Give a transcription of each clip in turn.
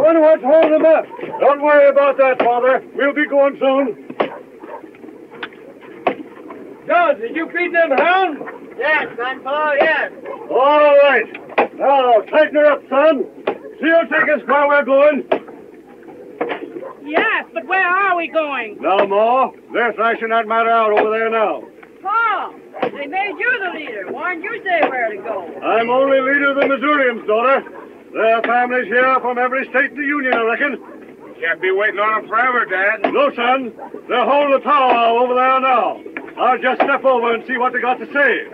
wonder what's holding them up. Don't worry about that, Father. We'll be going soon. John, did you feed them hounds? Yes, Grandpa, yes. All right. Now, tighten her up, son. She'll take us where we're going. Yes, but where are we going? Now, Ma, they're thrashing that matter out over there now. Paul, they made you the leader. Why didn't you say where to go? I'm only leader of the Missourians, daughter. There are families here from every state in the Union, I reckon. Can't be waiting on them forever, Dad. No, son. They're holding the powwow over there now. I'll just step over and see what they got to say.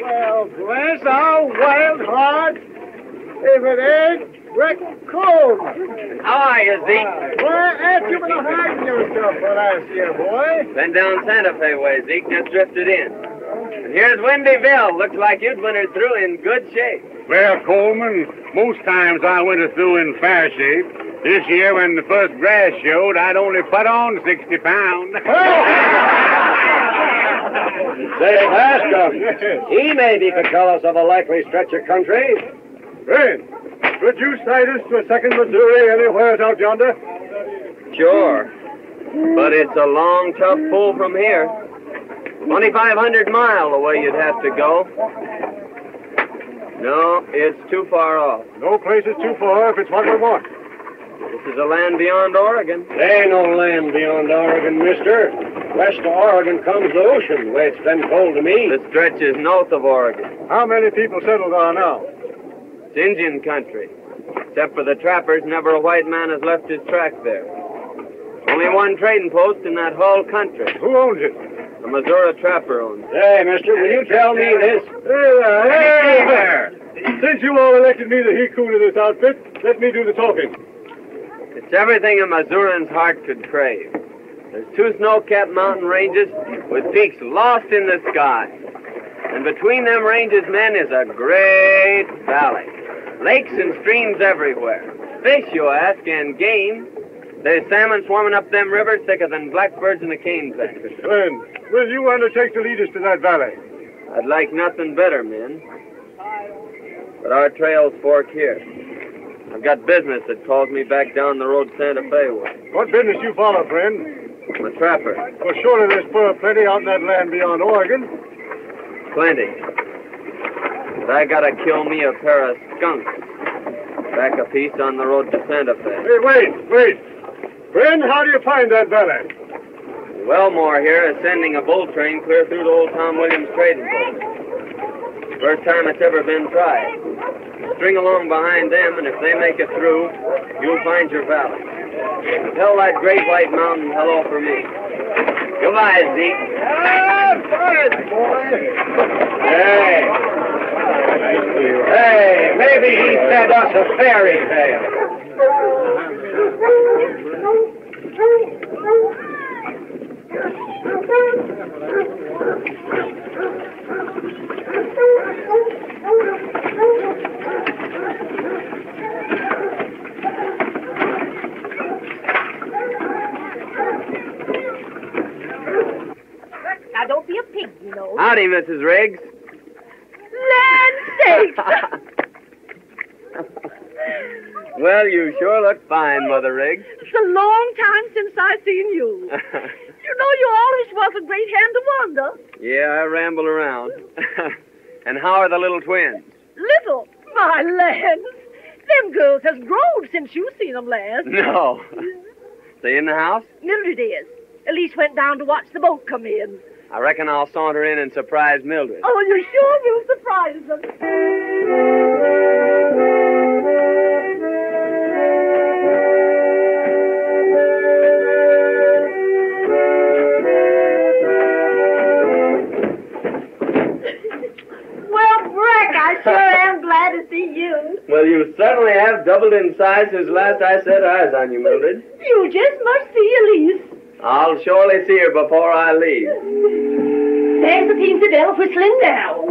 Well, bless our wild hearts. If it ain't Rick Coleman. How are you, Zeke? Why, ain't you been hiding yourself for last year, boy? Been down Santa Fe way, Zeke. Just drifted in. And here's Windyville. Looks like you'd wintered through in good shape. Well, Coleman, most times I went through in fair shape. This year, when the first grass showed, I'd only put on 60 pounds. Say, ask him. He maybe could tell us of a likely stretch of country. Hey, could you sight us to a second Missouri anywhere out yonder? Sure. But it's a long, tough pull from here. 2,500 miles away you'd have to go. No, it's too far off. No place is too far if it's what we want. This is a land beyond Oregon. There ain't no land beyond Oregon, mister. West of Oregon comes the ocean, the way it's been told to me. The stretch is north of Oregon. How many people settle there now? It's Indian country. Except for the trappers, never a white man has left his track there. Only one trading post in that whole country. Who owns it? The Missouri trapper owns it. Hey, mister, will you tell me this? Hey there! Since you all elected me the he-coon of this outfit, let me do the talking. It's everything a Missourian's heart could crave. There's 2 snow-capped mountain ranges with peaks lost in the sky. And between them ranges, men, is a great valley. Lakes and streams everywhere. Fish, you ask, and game. There's salmon swarming up them rivers thicker than blackbirds in a cane's-back. Friend, will you undertake to lead us to that valley? I'd like nothing better, men. But our trails fork here. I've got business that calls me back down the road Santa Fe way. What business you follow, friend? I'm a trapper. Well, surely there's fur plenty out in that land beyond Oregon. Plenty. But I gotta kill me a pair of skunks. Back a piece on the road to Santa Fe. Hey, wait. Friend, how do you find that valley? Wellmore here is sending a bull train clear through to old Tom Williams trading post. First time it's ever been tried. String along behind them, and if they make it through, you'll find your valley. Tell that great white mountain hello for me. Goodbye, Zeke. Fine, boy. Hey, maybe he said us a fairy tale. Now, don't be a pig, you know. Howdy, Mrs. Riggs. Land sakes! Well, you sure look fine, Mother Riggs. It's a long time since I've seen you. You know, you always was a great hand to wander. Yeah, I ramble around. And how are the little twins? Little, my lands. Them girls has grown since you seen them last. No. They in the house? Mildred is. Elise went down to watch the boat come in. I reckon I'll saunter in and surprise Mildred. Oh, you sure will surprise them. Well, Breck, I sure am glad to see you. Well, you certainly have doubled in size since last I set eyes on you, Mildred. You just must see Elise. I'll surely see her before I leave. There's the Peensy Bell whistling now.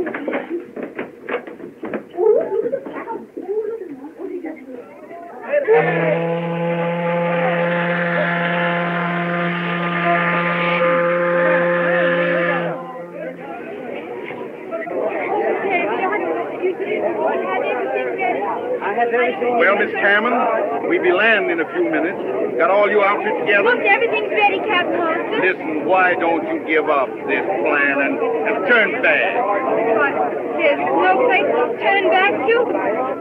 I have everything. Well, Miss Cameron, we be landing in a few minutes. Got all you outfit together? Look, everything's ready, Captain Hollister. Listen, why don't you give up this plan and turn back? But there's no place to turn back to.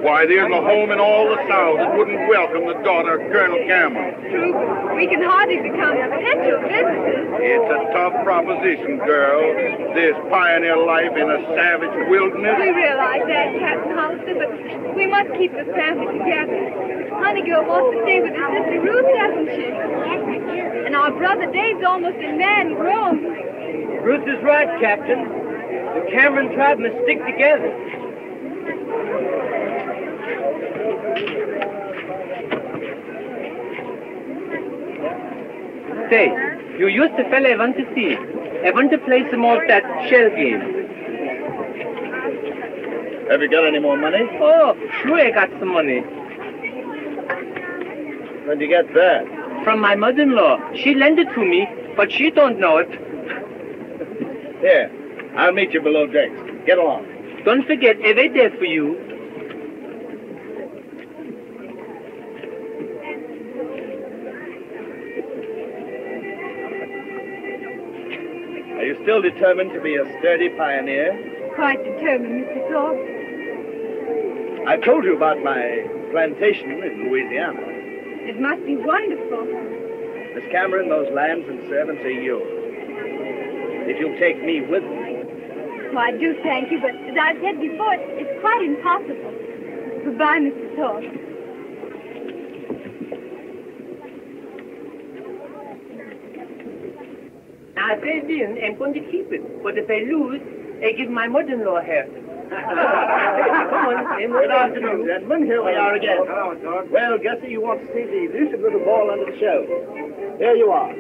Why, there's a home in all the South that wouldn't welcome the daughter of Colonel Cameron. True, we can hardly become potential visitors. It's a tough proposition, girl. This pioneer life in a savage wilderness. We realize that, Captain Hollister, but we must keep the family together. Honeygirl wants to stay with her sister Ruth, doesn't she? And our brother Dave's almost a man grown. Ruth is right, Captain. The Cameron tribe must stick together. Say, you used the fella I want to see. I want to play some more of that shell game. Have you got any more money? Oh, sure I got some money. Where'd you get that? From my mother-in-law. She lent it to me, but she don't know it. Here, I'll meet you below decks. Get along. Don't forget, I wait there for you. Are you still determined to be a sturdy pioneer? Quite determined, Mr. Thorpe. I told you about my plantation in Louisiana. It must be wonderful. Miss Cameron, those lands and servants are yours. If you'll take me with you. Well, I do thank you, but as I've said before, it's quite impossible. Goodbye, Mr. Thorpe. Now, if I win, I'm going to keep it. But if I lose, I give my mother-in-law her. Come on, Good afternoon, gentlemen. Here we are again. Well, Gussie, you want to see the elusive little ball under the shell. Here you are.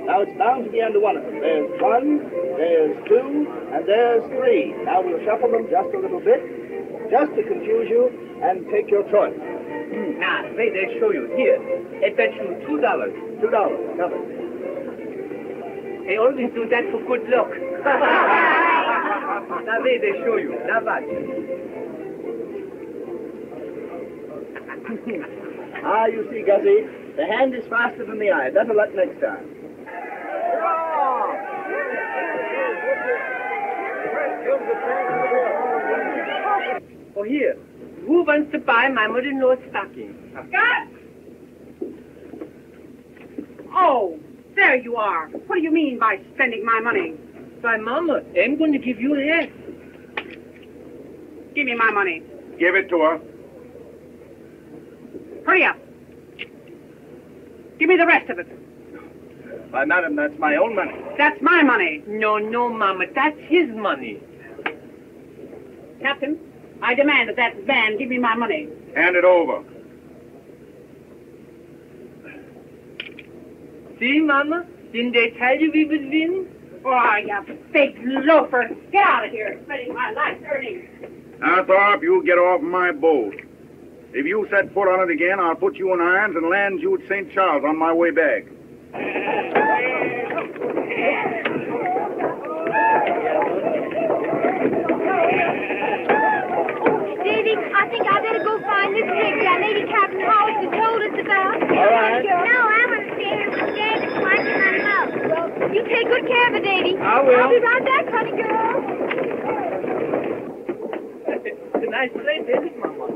Now, it's bound to be under one of them. There's 1, there's 2, and there's 3. Now, we'll shuffle them just a little bit, just to confuse you, and take your choice. Now, wait, I'll show you. Here, I bet you $2. $2, covered. I always do that for good luck. Now, wait, I'll show you. Now, watch. Ah, you see, Gussie, the hand is faster than the eye. Better luck next time. Oh, here. Who wants to buy my mother-in-law's stocking? Scott! Oh, there you are. What do you mean by spending my money? Why, Mama, I'm going to give you half. Give me my money. Give it to her. Hurry up. Give me the rest of it. Why, madam, that's my own money. That's my money. No, Mama, that's his money. Captain, I demand that man give me my money. Hand it over. See, Mama? Didn't they tell you we would win? Oh, you big loafer. Get out of here, spending my life's earnings. Now, Thorpe, you get off my boat. If you set foot on it again, I'll put you in irons and land you at St. Charles on my way back. Davy, I think I better go find this rig that Lady Captain Hollister told us about. All right. No, I want to stay here with David watching my mouth. Well, you take good care of it, Davy. I will. I'll be right back, honey girl. It's a nice place, isn't it, Mama?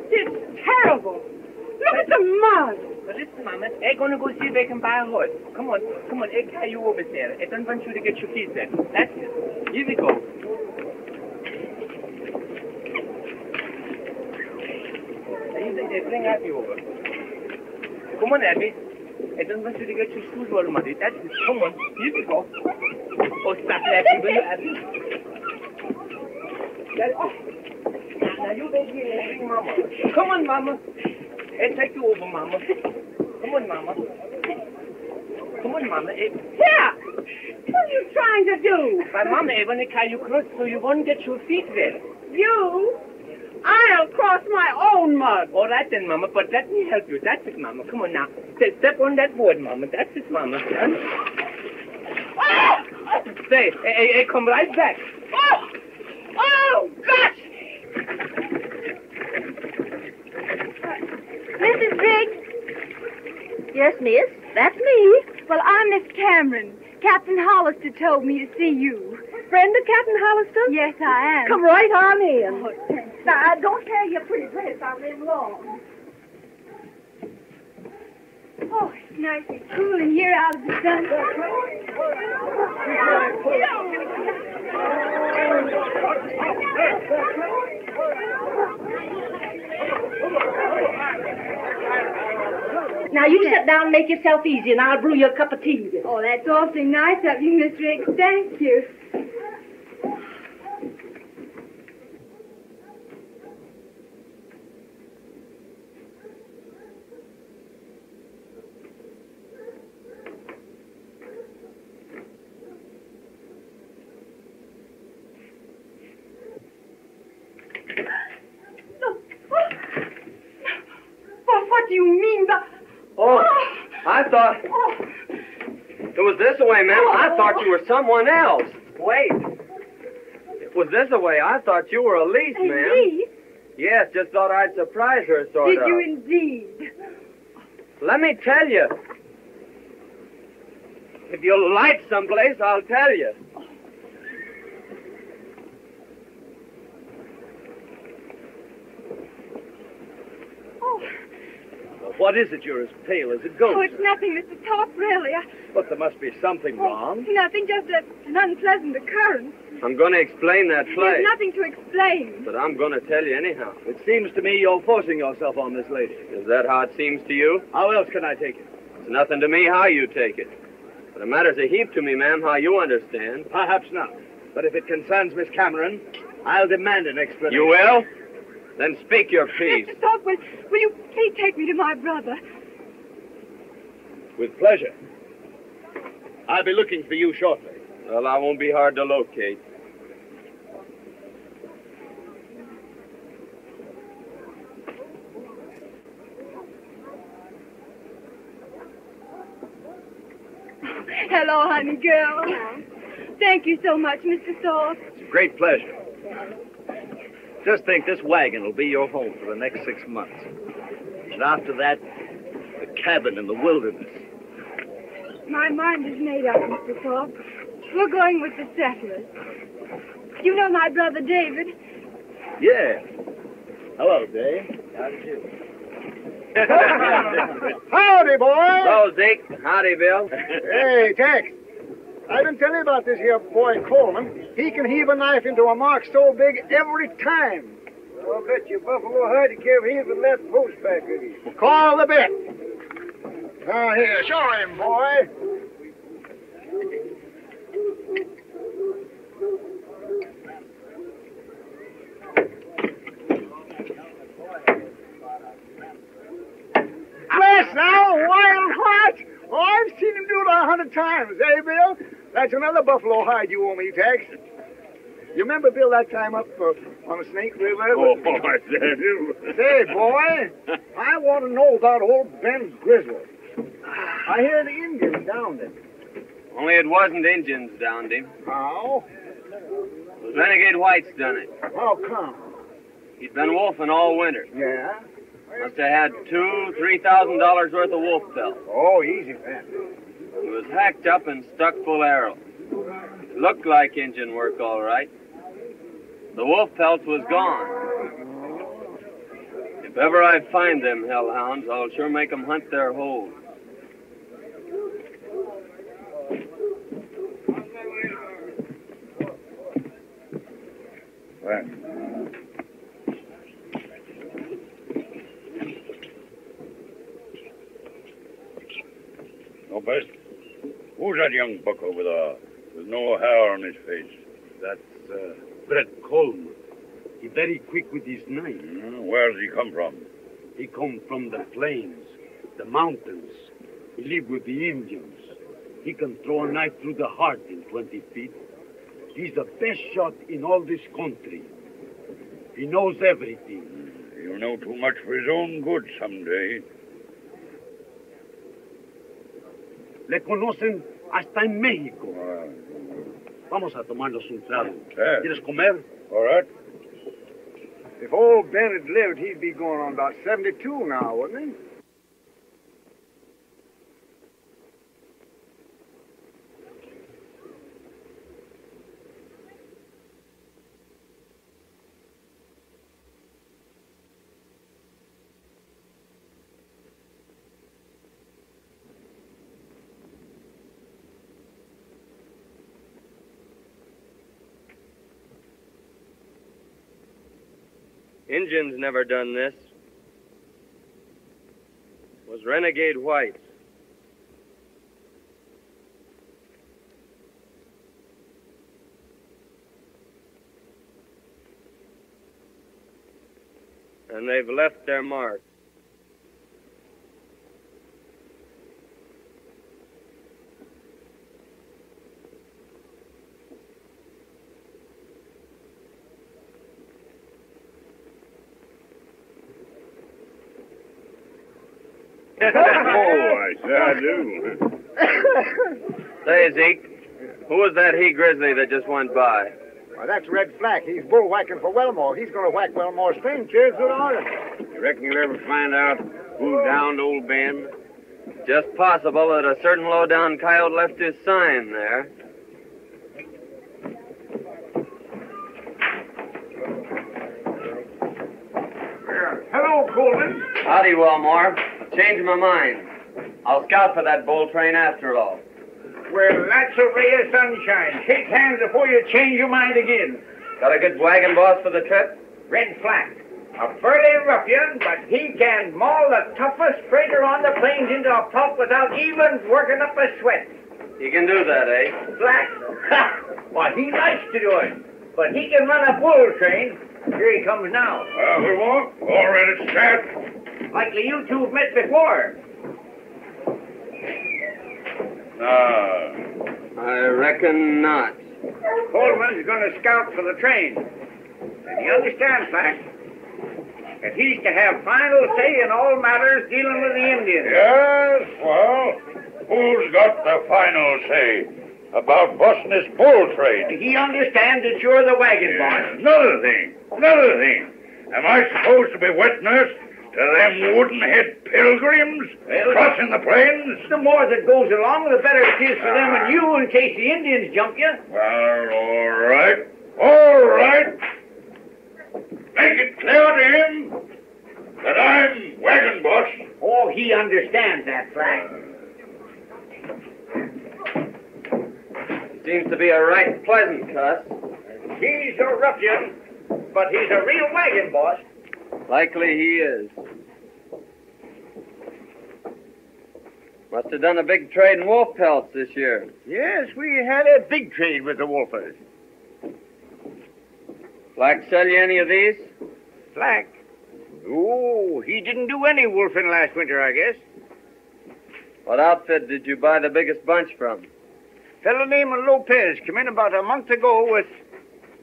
It's terrible. Look at the mud. But listen, Mama, I'm going to go see if I can buy a horse. Come on, I'll carry you over there. I don't want you to get your feet wet. That's it. Here we go. They bring Abby over. Come on, Abby. I don't want you to get your shoes all muddy. That's it. Come on, here we go. Oh, stop laughing, will you, Abby? That's it. Now you wait here and bring Mama. Come on, Mama. I'll take you over, Mama. Come on, Mama. Come on, Mama. Yeah. What are you trying to do? My Mama, I want to carry you close so you won't get your feet wet. You? I'll cross my own mud. All right then, Mama, but let me help you. That's it, Mama. Come on now. Step on that board, Mama. That's it, Mama. Ah! Say, I come right back. Oh! Oh, gosh! Yes, miss. That's me. Well, I'm Miss Cameron. Captain Hollister told me to see you. Friend of Captain Hollister? Yes, I am. Come right on in. Oh, thanks. Now, don't carry your pretty dress out in long. Oh, it's nice and cool in here out of the sun. Now, you sit down and make yourself easy, and I'll brew you a cup of tea. Oh, that's awfully nice of you, Miss Riggs. Thank you. What do you mean by... Oh, I thought... It was this way, ma'am. I thought you were someone else. Wait. It was this way. I thought you were Elise, ma'am. Elise? Yes, just thought I'd surprise her, sort of. Did you indeed? Let me tell you. If you'll light someplace, I'll tell you. What is it? You're as pale as a ghost. Oh, it's nothing, Mr. Top, really. But there must be something wrong. Nothing, just an unpleasant occurrence. I'm going to explain that play. There's nothing to explain. But I'm going to tell you anyhow. It seems to me you're forcing yourself on this lady. Is that how it seems to you? How else can I take it? It's nothing to me how you take it. But it matters a heap to me, ma'am, how you understand. Perhaps not. But if it concerns Miss Cameron, I'll demand an explanation. You will? Then speak your piece. Mr. Top, will you please take me to my brother? With pleasure. I'll be looking for you shortly. Well, I won't be hard to locate. Hello, honey girl. Thank you so much, Mr. Thorpe. It's a great pleasure. Just think, this wagon will be your home for the next 6 months. And after that, the cabin in the wilderness. My mind is made up, Mr. Thorpe. We're going with the settlers. You know my brother David? Yeah. Hello, Dave. How do you do? Howdy, boy. Hello, Zeke. Howdy, Bill. Hey, Tex. I've been telling you about this here boy Coleman. He can heave a knife into a mark so big every time. I'll bet you Buffalo Hide give heaving that post back with you. Call the bet. Now here, show him, boy. Bless now, wild heart. Oh, I've seen him do it 100 times, eh, Bill? That's another buffalo hide you owe me, Tex. You remember, Bill, that time up on the Snake River? Oh, I do. Say, boy, I want to know about old Ben Griswold. I hear the Indians downed him. Only it wasn't Indians downed him. How? Those renegade whites done it. How come? He'd been wolfing all winter. Yeah? Must have had $2,000-3,000 worth of wolf pelt. Oh, easy, Ben. He was hacked up and stuck full of arrows. It looked like Injun work, all right. The wolf pelt was gone. If ever I find them hellhounds, I'll sure make them hunt their holes. Well. No, best. Who's that young buck over there with no hair on his face? That's Brett Coleman. He very quick with his knife. Where's he come from? He come from the plains, the mountains. He live with the Indians. He can throw a knife through the heart in 20 feet. He's the best shot in all this country. He knows everything. He'll know too much for his own good someday. Le conocen hasta en México. Vamos a tomarnos un trago. ¿Quieres comer? All right. If old Ben had lived, he'd be going on about 72 now, wouldn't he? Injuns never done this. Was renegade whites. And they've left their mark. Oh, I sure do. Say, Zeke, who was that he-grizzly that just went by? Well, that's Red Flack. He's bull whacking for Wellmore. He's going to whack Wellmore's string cheers to the order. You reckon you'll ever find out who downed old Ben? Just possible that a certain low-down coyote left his sign there. Hello, Coleman. Howdy, Wellmore. I've changed my mind. I'll scout for that bull train after all. Well, that's a ray of sunshine. Shake hands before you change your mind again. Got a good wagon boss for the trip? Red Flack. A burly ruffian, but he can maul the toughest freighter on the plains into a pulp without even working up a sweat. He can do that, eh? Flack? Ha! Why, he likes to do it. But he can run a bull train. Here he comes now. We won't. All ready to start. Likely you two have met before. I reckon not. Coleman's going to scout for the train. And he understands, Flack, that he's to have final say in all matters dealing with the Indians. Yes, well, who's got the final say about busting this bull train? He understands that you're the wagon boss. Another thing. Am I supposed to be witness to them wooden-head pilgrims crossing the plains? The more that goes along, the better it is for them and you in case the Indians jump you. Well, all right. Make it clear to him that I'm wagon boss. Oh, he understands that, Flack. Seems to be a right pleasant cuss. He's a ruffian, but he's a real wagon boss. Likely he is. Must have done a big trade in wolf pelts this year. Yes, we had a big trade with the wolfers. Flack sell you any of these? Flack? Oh, he didn't do any wolfing last winter, I guess. What outfit did you buy the biggest bunch from? Fellow named Lopez came in about a month ago with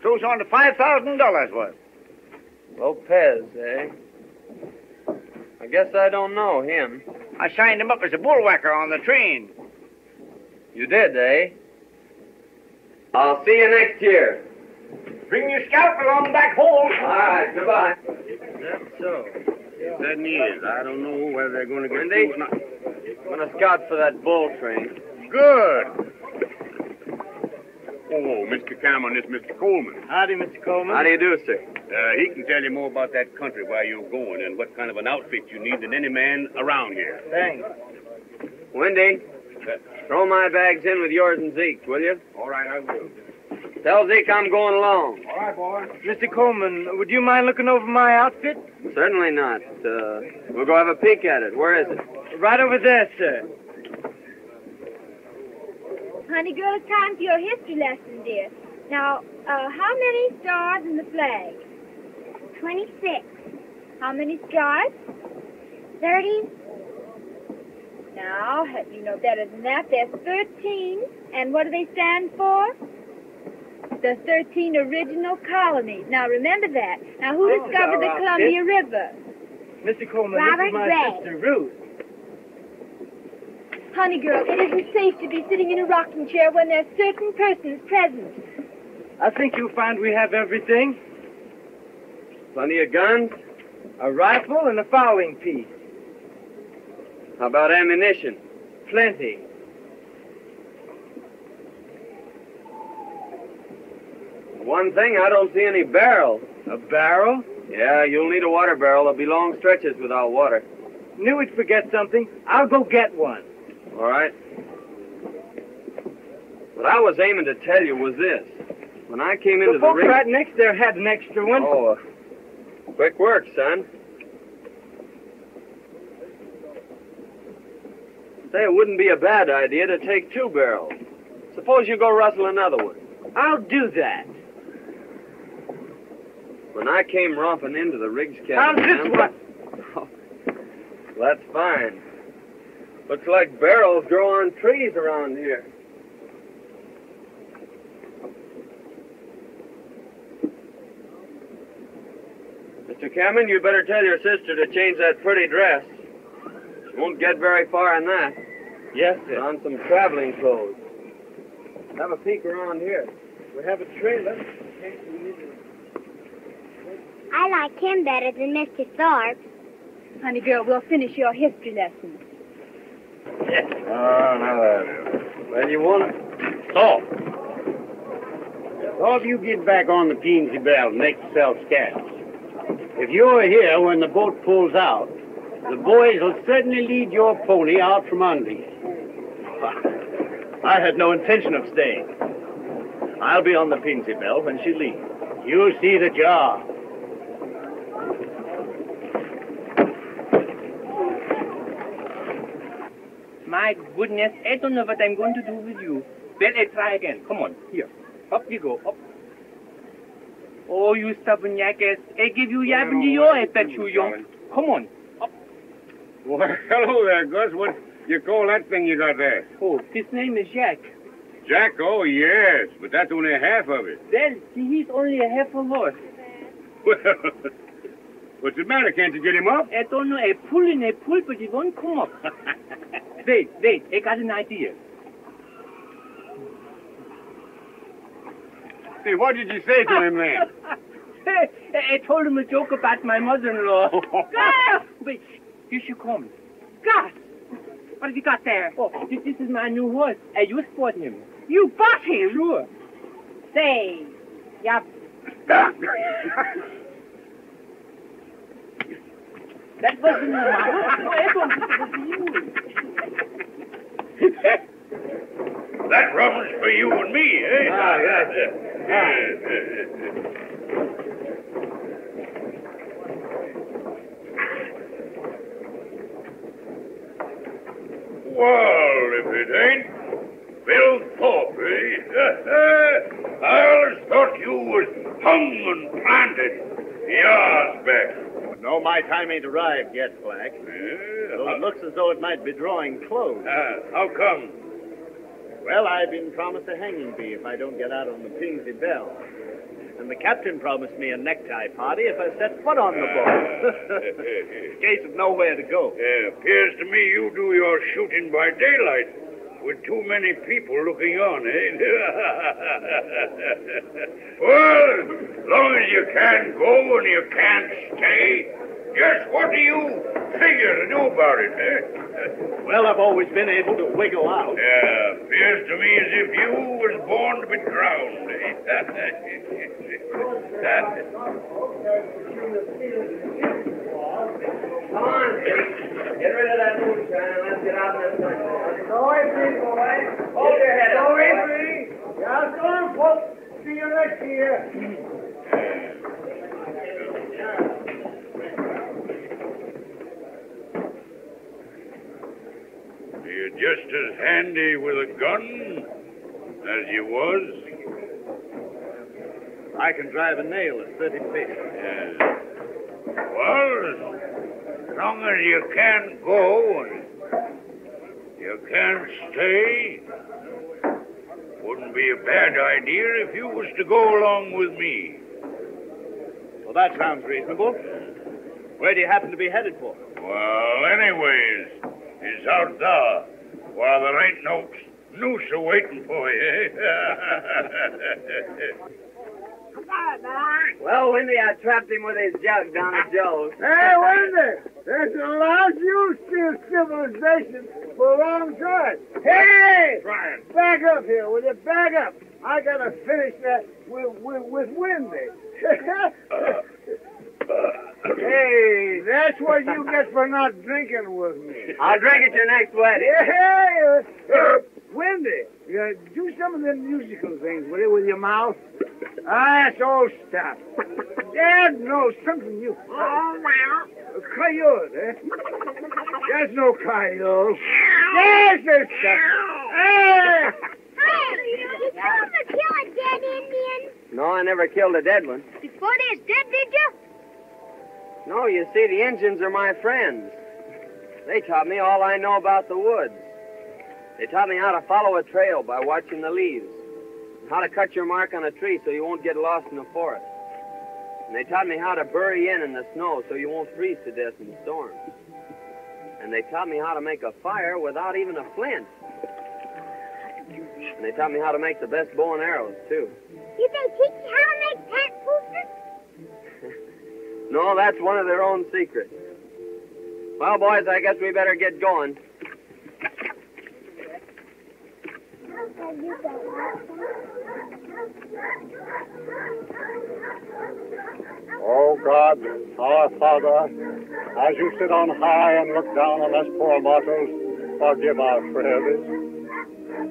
close on to $5,000 worth. Lopez, eh? I guess I don't know him. I signed him up as a bullwhacker on the train. You did, eh? I'll see you next year. Bring your scalp along back home. All right, goodbye. That's so. It certainly is. I don't know whether they're going to get Wendy? through or not. I'm going to scout for that bull train. Good. Oh, Mr. Cameron, this is Mr. Coleman. Howdy, Mr. Coleman. How do you do, sir? He can tell you more about that country, where you're going, and what kind of an outfit you need than any man around here. Thanks. Wendy, throw my bags in with yours and Zeke's, will you? All right, I will. Tell Zeke I'm going along. All right, boy. Mr. Coleman, would you mind looking over my outfit? Certainly not. We'll go have a peek at it. Where is it? Right over there, sir. Honey girl, it's time for your history lesson, dear. Now, how many stars in the flag? 26. How many stripes? 30. Now, you know better than that. There's 13. And what do they stand for? The 13 original colonies. Now, remember that. Now, who discovered the Columbia River? Mr. Coleman, this Robert is my Gray. sister, Ruth. Honey girl, it isn't safe to be sitting in a rocking chair when there's certain persons present. I think you'll find we have everything. Plenty of guns? A rifle and a fowling piece. How about ammunition? Plenty. One thing, I don't see any barrels. A barrel? Yeah, you'll need a water barrel. There'll be long stretches without water. Knew we'd forget something. I'll go get one. All right. What I was aiming to tell you was this. When I came into The the folks ring... right next there had an extra one. Oh, Quick work, son. Say, it wouldn't be a bad idea to take 2 barrels. Suppose you go rustle another one. I'll do that. When I came romping into the Riggs How's cabin... this one? Oh, that's fine. Looks like barrels grow on trees around here. Mr. Cameron, you better tell your sister to change that pretty dress. She won't get very far in that. Yes, sir. On some traveling clothes. Have a peek around here. We have a trailer. I like him better than Mr. Thorpe. Honey girl, we'll finish your history lesson. Yes. Oh, now that. Well, you want it? So if you get back on the Peensy Belle and make yourself scarce. If you're here when the boat pulls out, the boys will certainly lead your pony out from under you. I had no intention of staying. I'll be on the Peensy Belle when she leaves. You see the job. My goodness, I don't know what I'm going to do with you. Well, I try again. Come on, here. Up you go, up. Oh, you stubborn jackass. I give you $70, I bet you, young. Come on, up. Well, hello there, Gus. What you call that thing you got there? Oh, his name is Jack. Jack? Oh, yes. But that's only half of it. Well, he's only a half a horse. Well, what's the matter? Can't you get him up? I don't know, I pull and I pull, but he won't come up. Wait, I got an idea. Hey, what did you say to him then? I told him a joke about my mother-in-law. Wait, here she comes. Gus, what have you got there? Oh, this is my new horse. I just bought him. You bought him? Sure. Say, yeah. That wasn't my horse. No, I don't think it was you. That rum's for you and me, eh? Ah, yes. Well, if it ain't Bill Thorpe, eh? I always thought you was hung and planted years back. No, my time ain't arrived yet, Black. Though it looks as though it might be drawing close. How come? Well, I've been promised a hanging bee if I don't get out on the Peensy Belle. And the captain promised me a necktie party if I set foot on the boat. In case of nowhere to go. Appears to me you do your shooting by daylight with too many people looking on, eh? Well, as long as you can't go and you can't stay, just what do you figure to do about it, eh? Well, I've always been able to wiggle out. Yeah, appears to me as if you was born to be drowned, eh? Come on, get rid of that moonshine and let's get out in the sun. Go away, please, boys. Hold your head Go up. away, please. Yeah, go on, folks. See you next year. You're just as handy with a gun as you was. I can drive a nail at 30 feet. Well, as long as you can't go and you can't stay, wouldn't be a bad idea if you was to go along with me. Well, that sounds reasonable. Where do you happen to be headed for? Well, anyways, it's out there, while there ain't no noose a-waiting for you, eh? Well, Windy, I trapped him with his jug down at Joe's. Hey, Wendy, there's the last you steal civilization for a long time. Hey! Brian. Back up here, will you? Back up. I gotta finish that with Wendy. Hey, that's what you get for not drinking with me. I'll drink at your next wedding. Hey, Wendy, do some of them musical things, will you, with your mouth? Ah, that's all stuff. Dad knows something you... A coyote, eh? There's no coyote. There's no stuff. Hey! You told to kill a dead Indian. No, I never killed a dead one. Before they's dead, did you? No, you see, the Indians are my friends. They taught me all I know about the woods. They taught me how to follow a trail by watching the leaves, how to cut your mark on a tree so you won't get lost in the forest. And they taught me how to bury in the snow so you won't freeze to death in storms. And they taught me how to make a fire without even a flint. And they taught me how to make the best bow and arrows, too. Did they teach you how to make papooses? No, that's one of their own secrets. Well, boys, I guess we better get going. Oh, God, our Father, as you sit on high and look down on us poor mortals, forgive our frailties.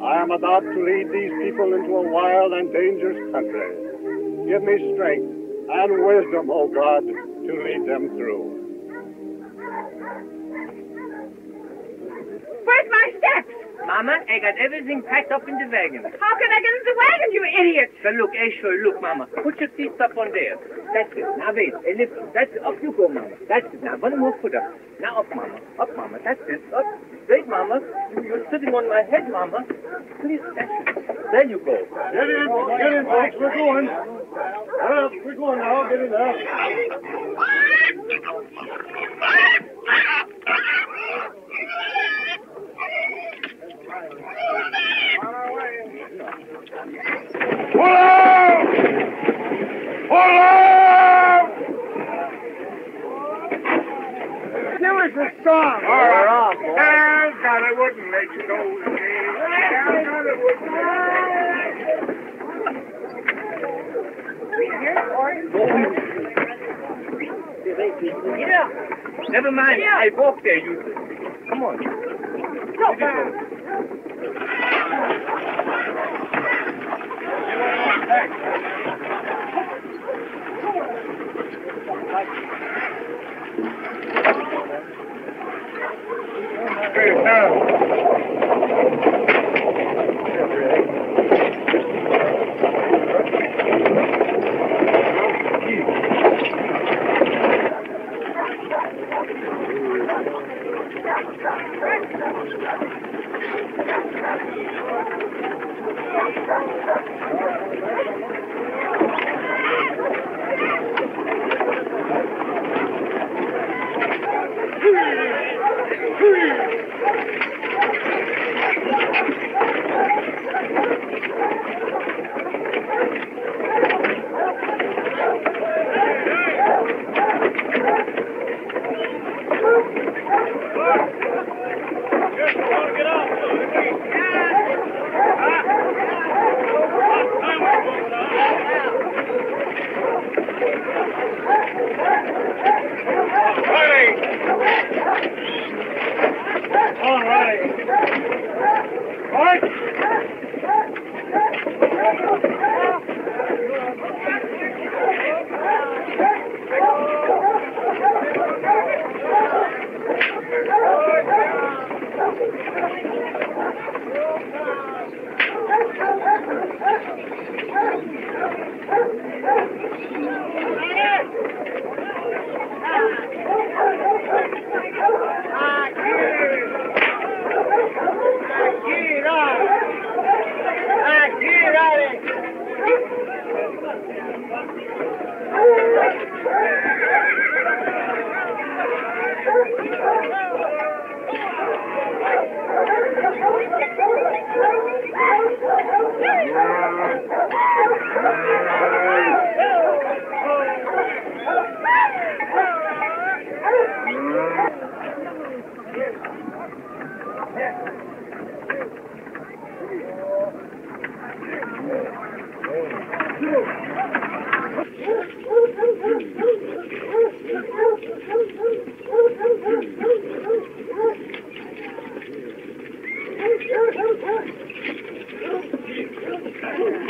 I am about to lead these people into a wild and dangerous country. Give me strength and wisdom, oh God, to lead them through. Where's my steps? Mama, I got everything packed up in the wagon. How can I get in the wagon, you idiot? So look, sure, look, Mama. Put your feet up on there. That's it. Now wait, lift. That's it. Up you go, Mama. That's it. Now one more foot up. Now up, Mama. Up, Mama. That's it. Up. Straight, Mama. You're sitting on my head, Mama. Please, that's it. There you go. Get in, folks. We're going. We're going now. Get in there. Pull out! Pull out! Give us a song. We're off, boy. God, I wouldn't let you go again. God, I wouldn't. Yeah. Never mind. Yeah. I walk there, you. Come on. Go.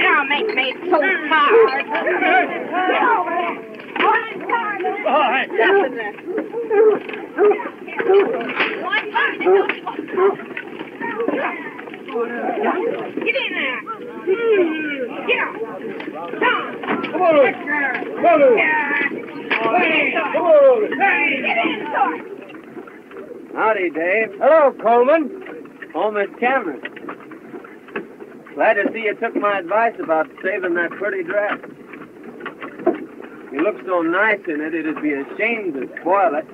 Don't make me so hard. Howdy, Dave. Hello, Coleman. Oh, Miss Cameron. Glad to see you took my advice about saving that pretty dress. You look so nice in it, it'd be a shame to spoil it.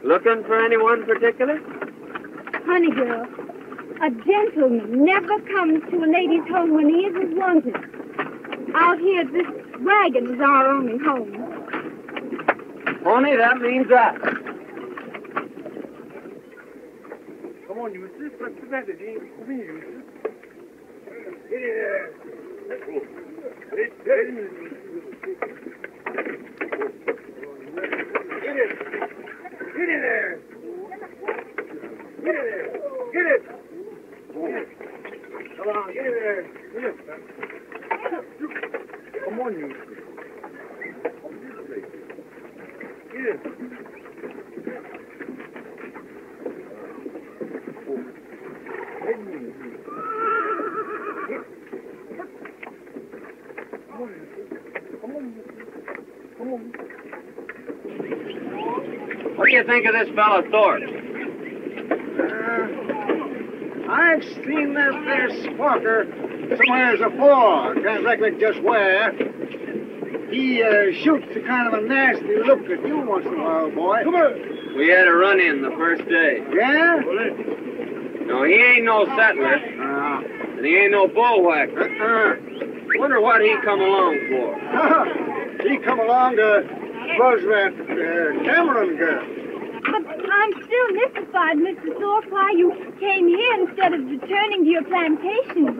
Looking for anyone particular? Honey girl, a gentleman never comes to a lady's home when he isn't wanted. Out here, this wagon is our only home. Pony, that means us. Come on, Yusuf. Let's do that again. Come here, Yusuf. Get in there. Get in there. Get in there. Get it. Come on, get in there. Come on, Yusuf. Get it. What do you think of this fellow Thorpe? I've seen that there squawker somewheres afore. Can't recollect just where. He shoots a kind of a nasty look at you once in a while, boy. Come on. We had a run-in the first day. Yeah? No, he ain't no settler. And he ain't no bullwhacker. Wonder what he come along for. He come along to buzz that Cameron girl. But I'm still mystified, Mr. Thorpe, why you came here instead of returning to your plantation.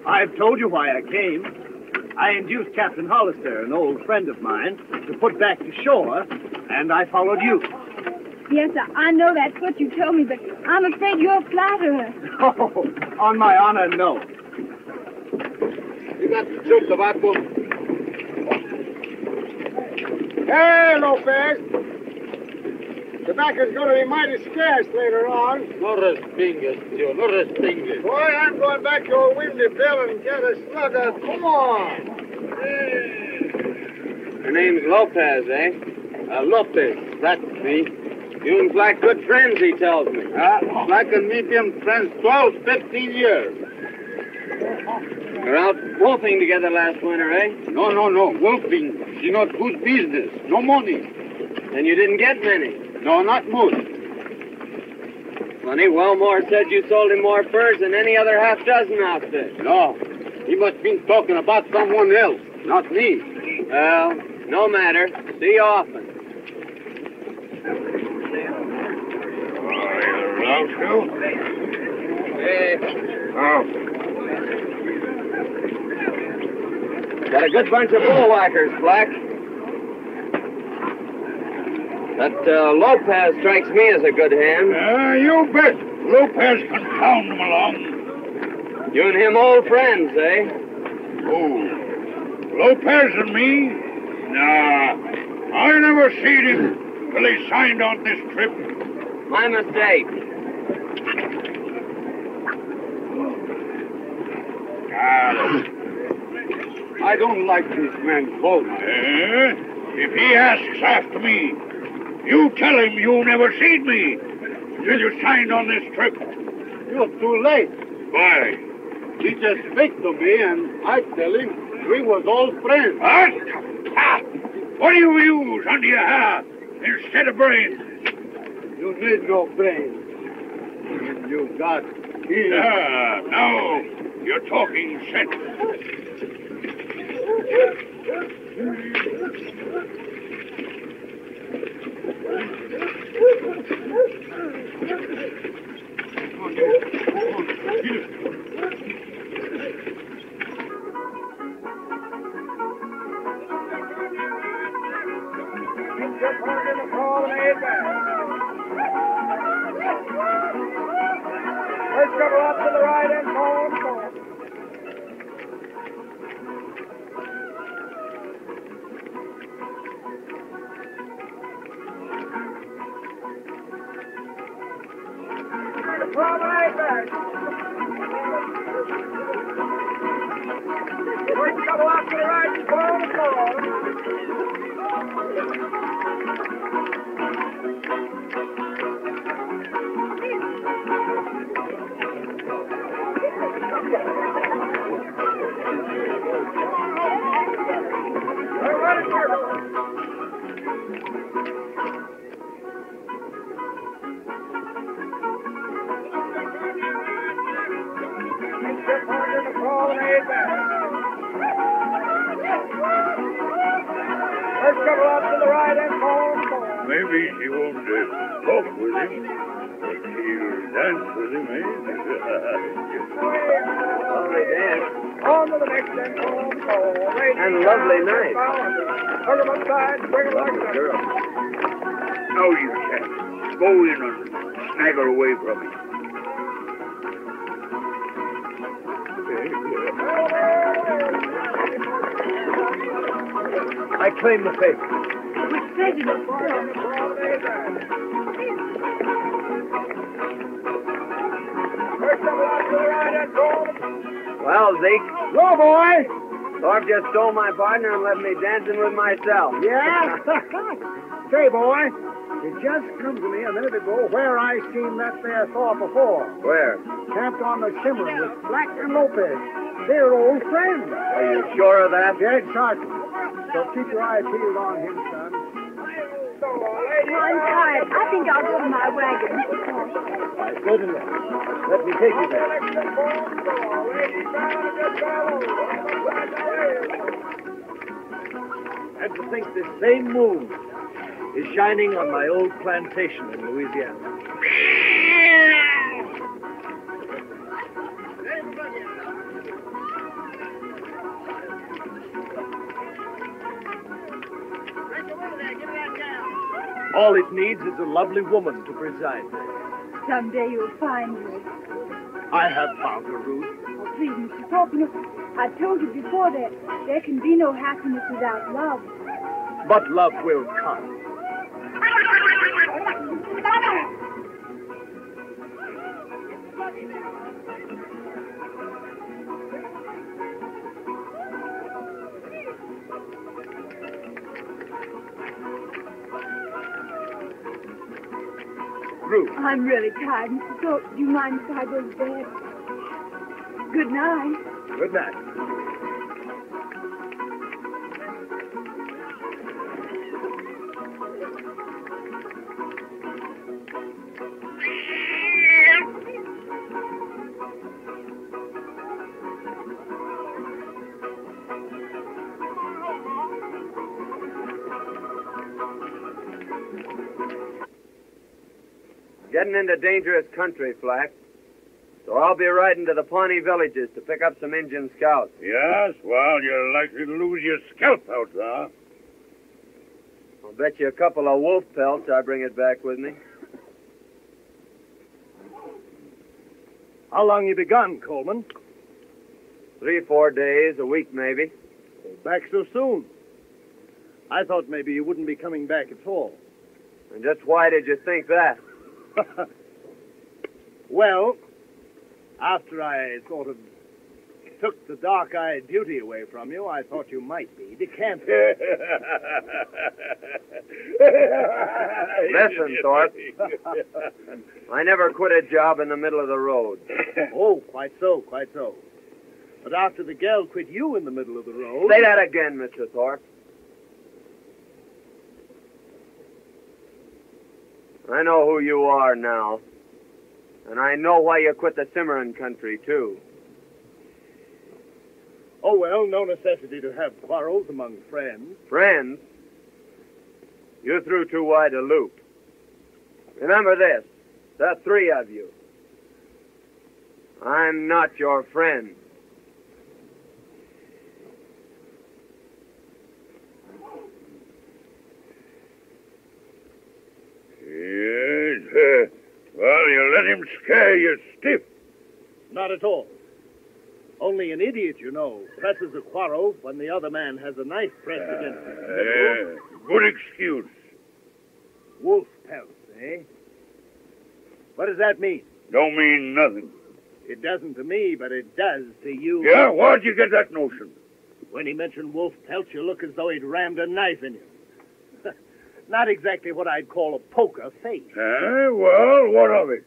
I've told you why I came. I induced Captain Hollister, an old friend of mine, to put back to shore, and I followed you. Yes, I know that's what you told me, but I'm afraid you're a flatterer. Oh, on my honor, no. You got the soup tobacco? Hey, Lopez. Tobacco's going to be mighty scarce later on. No respingues, tío, no respingues. Boy, I'm going back to old Windy Bill and get a slugger. Come on. Her name's Lopez, eh? Lopez, that's me. You and Black good friends, he tells me. Black and me been friends 12, 15 years. You're out wolfing together last winter, eh? No. Wolfing. She not good business. No money. And you didn't get many. No, not much. Funny, Wellmore said you sold him more furs than any other half-dozen outfit. No. He must been talking about someone else, not me. Well, no matter. See you often. Got a good bunch of bullwhackers, Black. That Lopez strikes me as a good hand. You bet. Lopez can pound them along. You and him old friends, eh? Oh, Lopez and me? Nah, I never seen him till he signed on this trip. My mistake. I don't like this man Coleman. If he asks after me, you tell him you never seen me till you signed on this trip. You're too late. Why? He just speak to me and I tell him we was all friends. What? What do you use under your hair instead of brains? You need no brains. You got ears. No, you're talking sense. Let's go up to the right and forward. promenade back. First couple out to the right and fall on the floor. Maybe she won't talk with him, but she'll dance with him, eh? Lovely dance. On to the next and And a lovely night. Hook 'em upside, bring 'em like that. Girl. No, you can't. Go in and snag her away from me. I claim the favor. With prejudice, sir. Well, Zeke, Go, boy. Thorpe just stole my partner and left me dancing with myself. Yeah? Say, boy, it just come to me a minute ago where I seen that there Thorpe before. Where? Camped on the Cimarron with Black and Lopez. They're old friends. Are you sure of that? Dead certain. So keep your eye peeled on him, son. I'm tired. I think I'll go to my wagon. Good enough. Let me take you there. And to think this same moon is shining on my old plantation in Louisiana. All it needs is a lovely woman to preside there. Someday you'll find her. I have found her, Ruth. Oh, please, Mr. Thorpe, you know, I told you before that there can be no happiness without love. But love will come. Ruth. I'm really tired, Mr. Thorpe. Do you mind if I go to bed? Good night. Good night. Getting into dangerous country, Flack. So I'll be riding to the Pawnee villages to pick up some Indian scouts. Yes, well, you're likely to lose your scalp out there. I'll bet you a couple of wolf pelts I bring it back with me. How long you been gone, Coleman? 3-4 days, a week maybe. Back so soon. I thought maybe you wouldn't be coming back at all. And just why did you think that? Well, after I sort of took the dark-eyed beauty away from you, I thought you might be decamping. Listen, Thorpe. I never quit a job in the middle of the road. Oh, quite so, quite so. But after the gal quit you in the middle of the road... Say that again, Mr. Thorpe. I know who you are now. And I know why you quit the Cimarron country, too. Oh, well, no necessity to have quarrels among friends. Friends? You threw too wide a loop. Remember this, the three of you. I'm not your friend. Yes, well, you let him scare you stiff. Not at all. Only an idiot, you know, presses a quarrel when the other man has a knife pressed against him. Good excuse. Wolf pelts, eh? What does that mean? Don't mean nothing. It doesn't to me, but it does to you. Yeah? Where'd you get that notion? When he mentioned wolf pelts, you look as though he'd rammed a knife in you. Not exactly what I'd call a poker face. Well, what of it?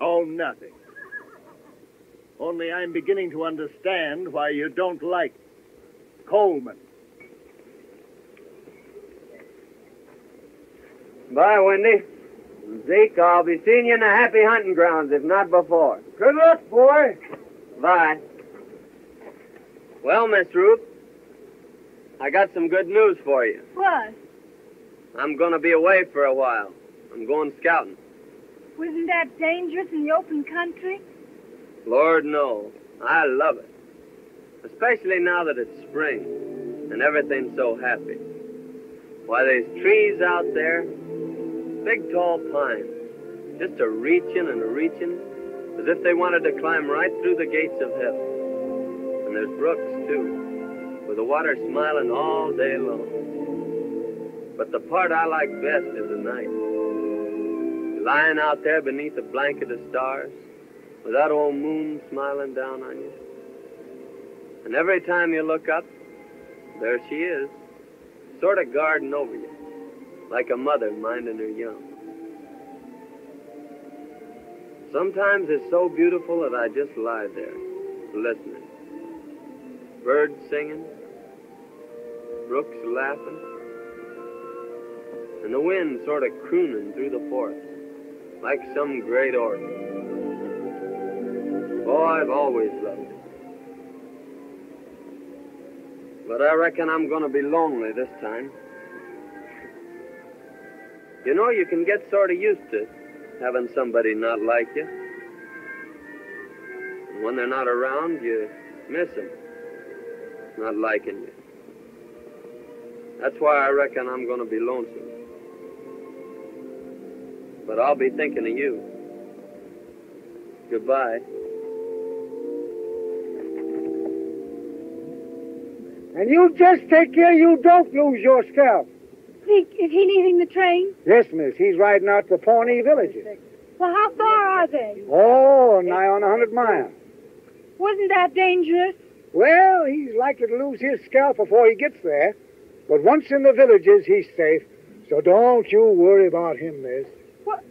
Oh, nothing. Only I'm beginning to understand why you don't like Coleman. Bye, Wendy. Zeke, I'll be seeing you in the happy hunting grounds, if not before. Good luck, boy. Bye. Well, Miss Ruth, I got some good news for you. What? I'm going to be away for a while. I'm going scouting. Wasn't that dangerous in the open country? Lord, no. I love it. Especially now that it's spring and everything's so happy. Why, there's trees out there, big tall pines, just a-reaching and a-reaching, as if they wanted to climb right through the gates of heaven. And there's brooks, too, with the water smiling all day long. But the part I like best is the night. Lying out there beneath a blanket of stars, with that old moon smiling down on you. And every time you look up, there she is, sort of guarding over you, like a mother minding her young. Sometimes it's so beautiful that I just lie there, listening. Birds singing, brooks laughing, and the wind sort of crooning through the forest, like some great organ. Oh, I've always loved it. But I reckon I'm going to be lonely this time. You know, you can get sort of used to having somebody not like you. And when they're not around, you miss them, not liking you. That's why I reckon I'm going to be lonesome. But I'll be thinking of you. Goodbye. And you just take care you don't lose your scalp. Zeke, is he leaving the train? Yes, miss. He's riding out to Pawnee villages. Well, how far are they? Oh, nigh on 100 miles. Wasn't that dangerous? Well, he's likely to lose his scalp before he gets there. But once in the villages, he's safe. So don't you worry about him, miss. What?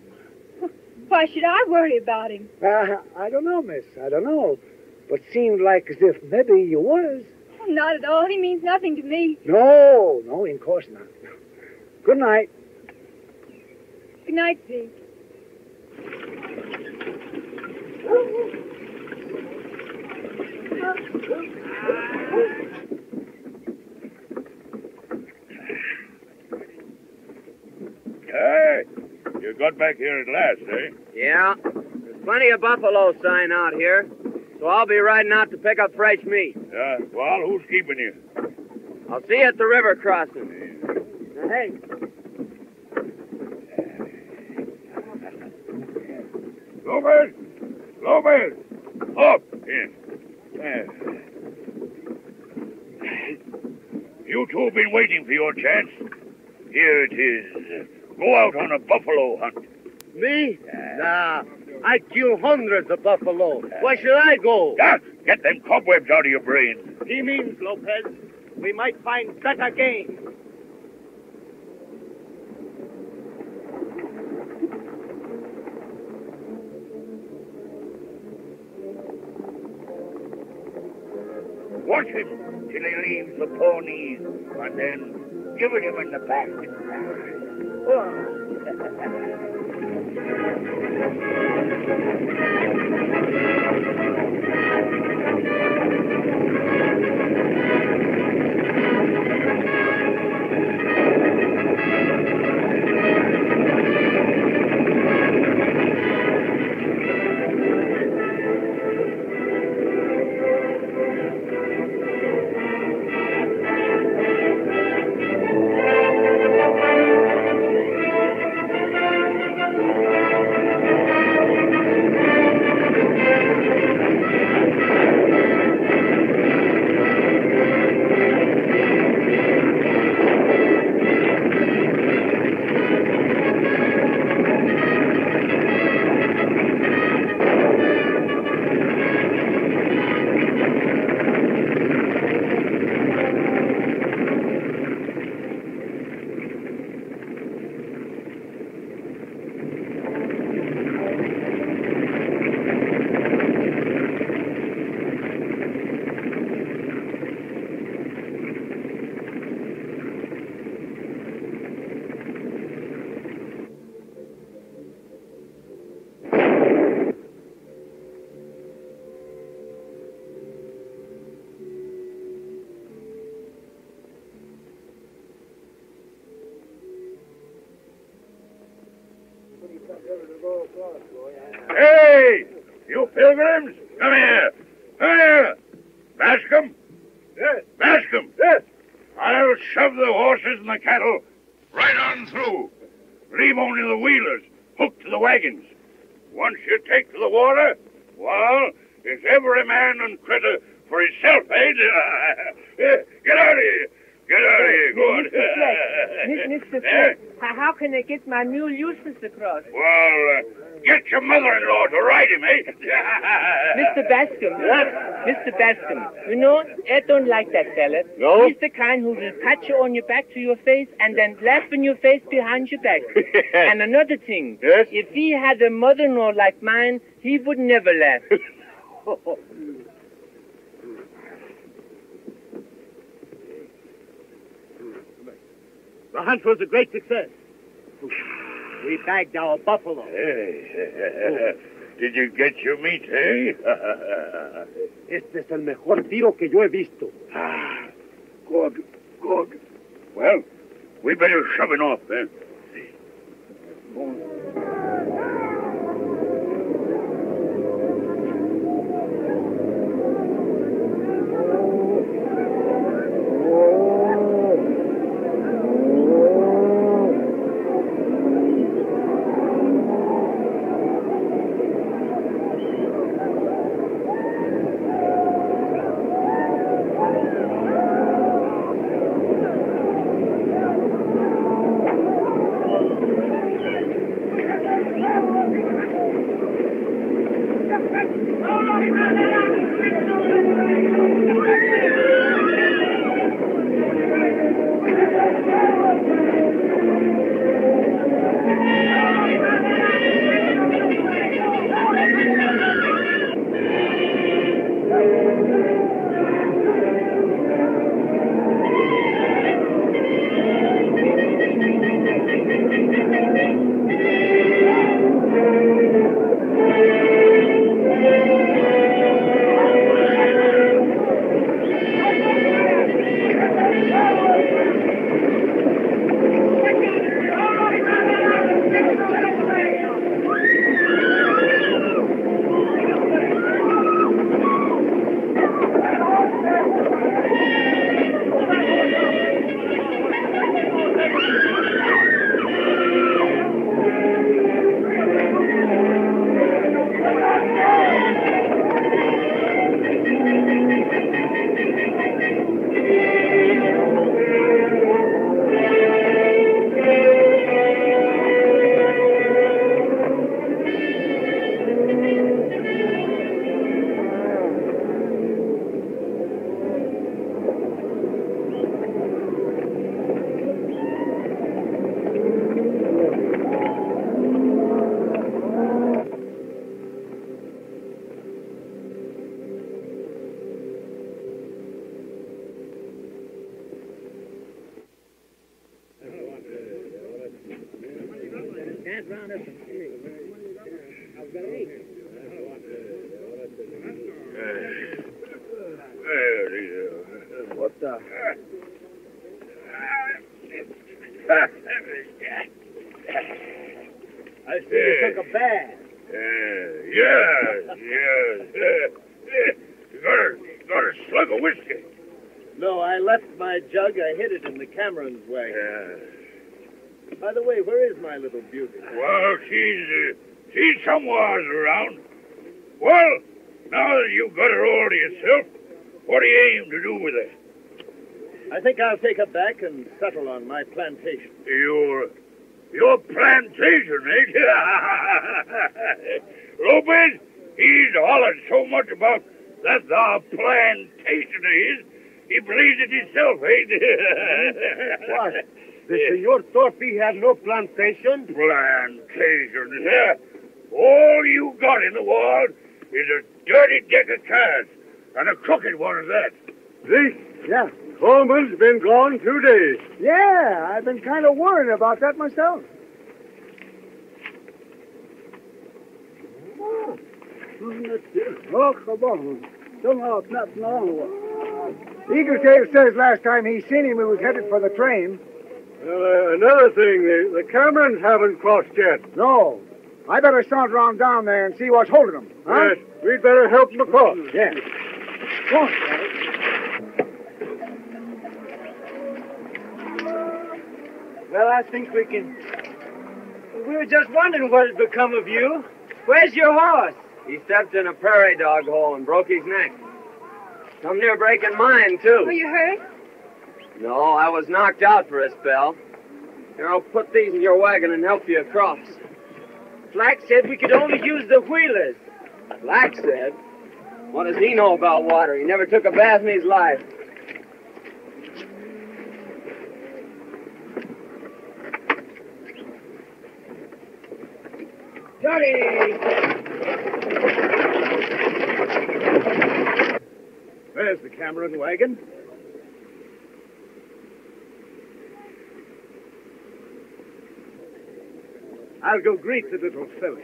Why should I worry about him? I don't know, miss. I don't know. But seemed like as if maybe you was. Not at all. He means nothing to me. No, in course not. Good night. Good night, Zeke. Hey, you got back here at last, eh? Yeah. There's plenty of buffalo sign out here, so I'll be riding out to pick up fresh meat. Yeah, well, who's keeping you? I'll see you at the river crossing. Hey. Lopez! Up! Here. You two have been waiting for your chance. Here it is. Go out on a buffalo hunt. Me? Nah. I kill hundreds of buffalo. Why should I go? Yeah, get them cobwebs out of your brain. He means, Lopez, we might find better game. Watch him till he leaves the ponies, and then give it him in the back. Hey, you pilgrims, come here. Come here. Bascom? Yes. Bascom? Yes. I'll shove the horses and the cattle right on through. Leave only the wheelers hooked to the wagons. Once you take to the water, well, it's every man and critter for himself, eh? Get out of here. Get out of here. Go on. Mr. Fleck, how can I get my mule Eustace across? Well, get your mother-in-law to ride him, eh? Mr. Bascom. Mr. Bascom, you know, I don't like that fella. No? He's the kind who will pat you on your back to your face and then laugh in your face behind your back. And another thing. Yes? If he had a mother-in-law like mine, he would never laugh. The hunt was a great success. We bagged our buffalo. Hey, did you get your meat, eh? Este es el mejor tiro que yo he visto. Good, good. Well, we better shove it off, then. What the? I see you took a bath. Yes. You got a slug of whiskey. No, I left my jug. I hid it in the Cameron's wagon. By the way, where is my little beauty? Well, she's somewhere around. Well, now that you've got her all to yourself, what do you aim to do with her? I think I'll take her back and settle on my plantation. Your plantation, eh? Lopez, he's hollered so much about that the plantation of his, he believes it himself, eh? What? The Senor Torpy had no plantation? Plantation, yeah. All you got in the world is a dirty deck of cards, and a crooked one at that. See? Yeah. Coleman's been gone 2 days. Yeah, I've been kind of worrying about that myself. Eagletail says last time he seen him, he was headed for the train. Another thing, the Camerons haven't crossed yet. No, I better saunter on down there and see what's holding them. Huh? Yes, we'd better help them across. Yeah. Go on, Charlie. Well, I think we can... We were just wondering what had become of you. Where's your horse? He stepped in a prairie dog hole and broke his neck. Come near breaking mine, too. Were you hurt? No, I was knocked out for a spell. Here, I'll put these in your wagon and help you across. Flack said we could only use the wheelers. Flack said? What does he know about water? He never took a bath in his life. Johnny! There's the Cameron wagon. I'll go greet the little filly.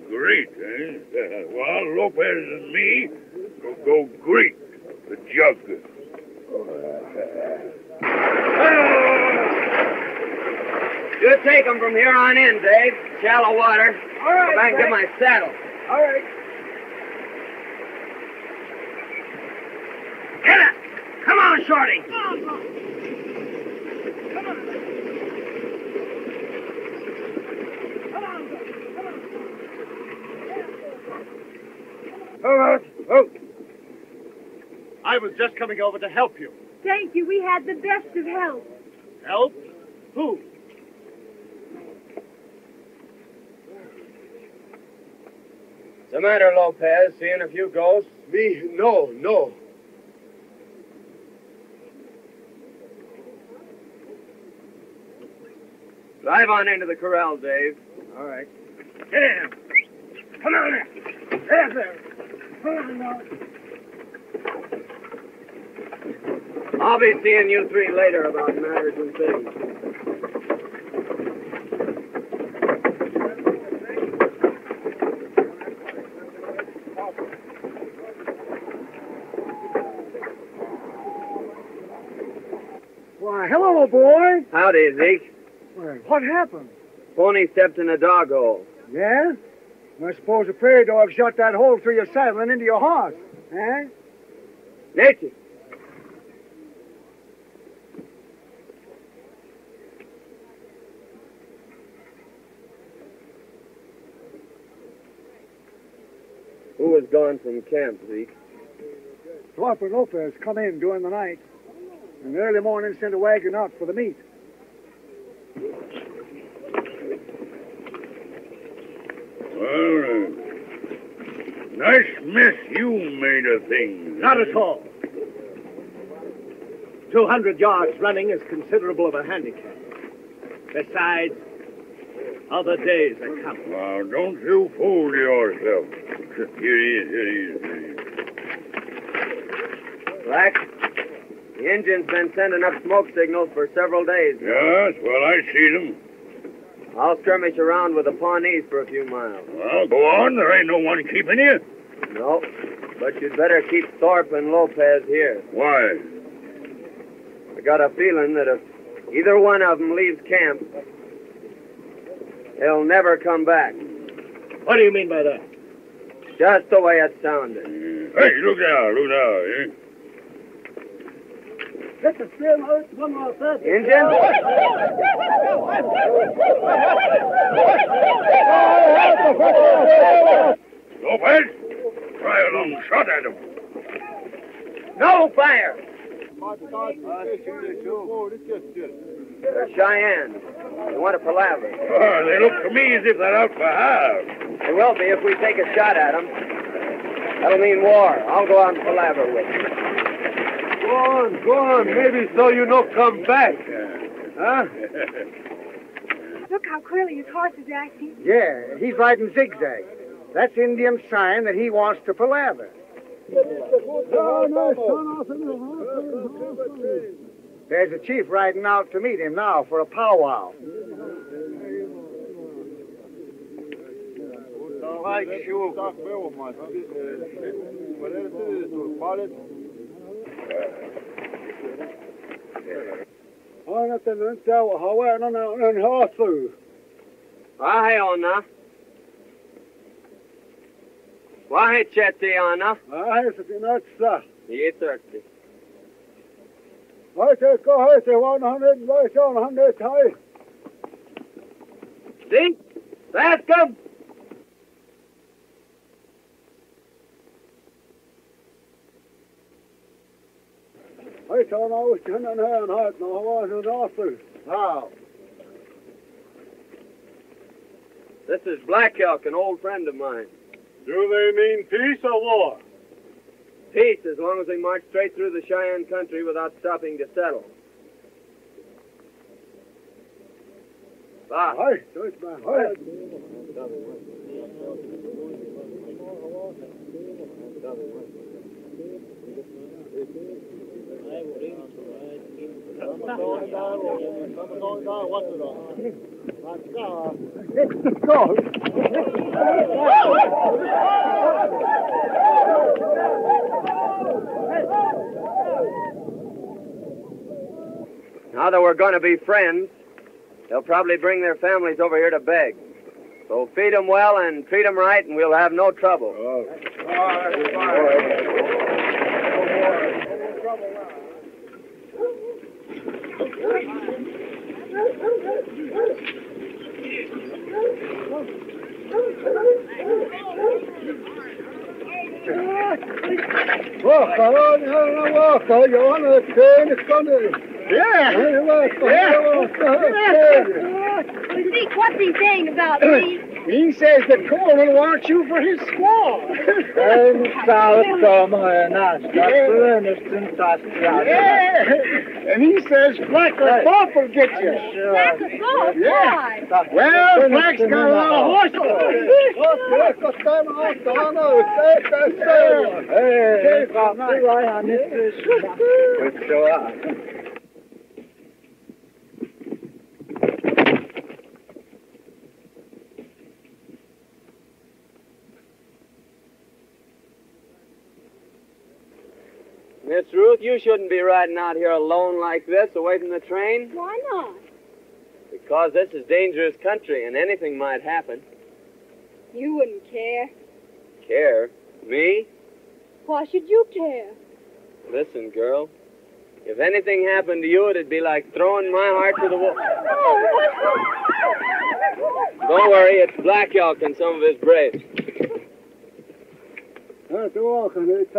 Greet, eh? Well, Lopez and me will go greet the jug. You take him from here on in, Dave. Shallow water. All right, Go back and get my saddle. All right. Get it! Come on, Shorty! Oh, I was just coming over to help you. Thank you. We had the best of help. Help? Who? What's the matter, Lopez? Seeing a few ghosts? Me? No. Drive on into the corral, Dave. All right. Get in. Come on in. There. Come on now. I'll be seeing you three later about matters and things. Why, hello, boy. Howdy, Zeke. Well, what happened? Pony stepped in a dog hole. Yeah? I suppose a prairie dog shot that hole through your saddle and into your horse. Eh? Nature. Who was gone from camp, Zeke? Thorpe and Lopez come in during the night. And early morning sent a wagon out for the meat. Well, nice mess you made of things. Not at all. 200 yards running is considerable of a handicap. Besides, other days are coming. Now, don't you fool yourself. Here he is. Black, the engine's been sending up smoke signals for several days. Yes, well, I see them. I'll skirmish around with the Pawnees for a few miles. Well, go on. There ain't no one keeping you. No, but you'd better keep Thorpe and Lopez here. Why? I got a feeling that if either one of them leaves camp, he'll never come back. What do you mean by that? Just the way it sounded. Hey, look out, eh? This is still Earth 130. Injun? Lopez, try a long shot at him. No fire! They're Cheyenne. They want to palaver. Oh, they look to me as if they're out for half. They will be if we take a shot at them. That'll mean war. I'll go out and palaver with them. Go on. Maybe so you not come back. Huh? Look how queerly his horse is acting. Yeah, he's riding zigzag. That's Indian sign that he wants to palaver. There's a chief riding out to meet him now for a powwow. Ahai, Ona. Why, Chetiana? I said, not so. Ye thirsty. I said, go ahead, say 100, 100 high. See? Ask him. I thought I was 10 and a half, no, I wasn't awful. How? This is Black Elk, an old friend of mine. Do they mean peace or war? Peace, as long as we march straight through the Cheyenne country without stopping to settle. Bah. Aye, so it's my heart. Now that we're going to be friends, they'll probably bring their families over here to beg. So feed them well and treat them right, and we'll have no trouble. Walk on, walk on, you want to turn the corner. Yeah. Zeke, what's he saying about me? He says that Coleman wants you for his squaw. Yeah. And he says Black Wolf will get you. Black Wolf? Yeah. Why? Well, Black's got a lot of horses. Miss Ruth, you shouldn't be riding out here alone like this, away from the train. Why not? Because this is dangerous country, and anything might happen. You wouldn't care. Care? Me? Why should you care? Listen, girl. If anything happened to you, it'd be like throwing my heart to the wall. Don't worry, it's Black Elk and some of his braves. That's walking, it's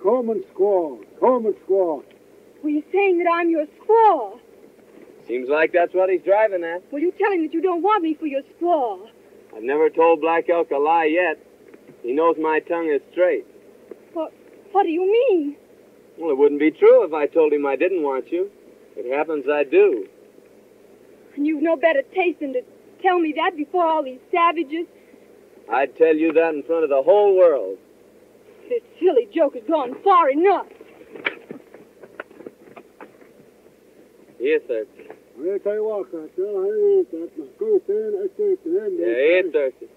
Coleman squaw. Coleman squaw. Well, you're saying that I'm your squaw. Seems like that's what he's driving at. Well, you tell him that you don't want me for your squaw. I've never told Black Elk a lie yet. He knows my tongue is straight. What do you mean? Well, it wouldn't be true if I told him I didn't want you. It happens I do. And you've no better taste than to tell me that before all these savages. I'd tell you that in front of the whole world. This silly joke has gone far enough. Here, sir. Where can I walk out there? I ain't that. Go there, I take the end. Yeah, here, thirsty.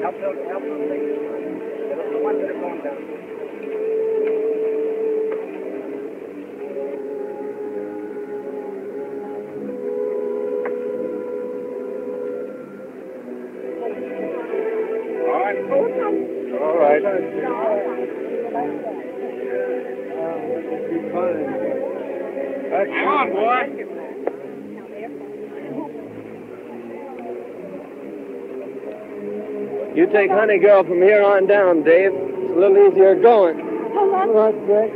Help them, please. The ones that are going down. All right. Come on, boy. You take Honey Girl from here on down, Dave. It's a little easier going. Hold on. All right, Greg.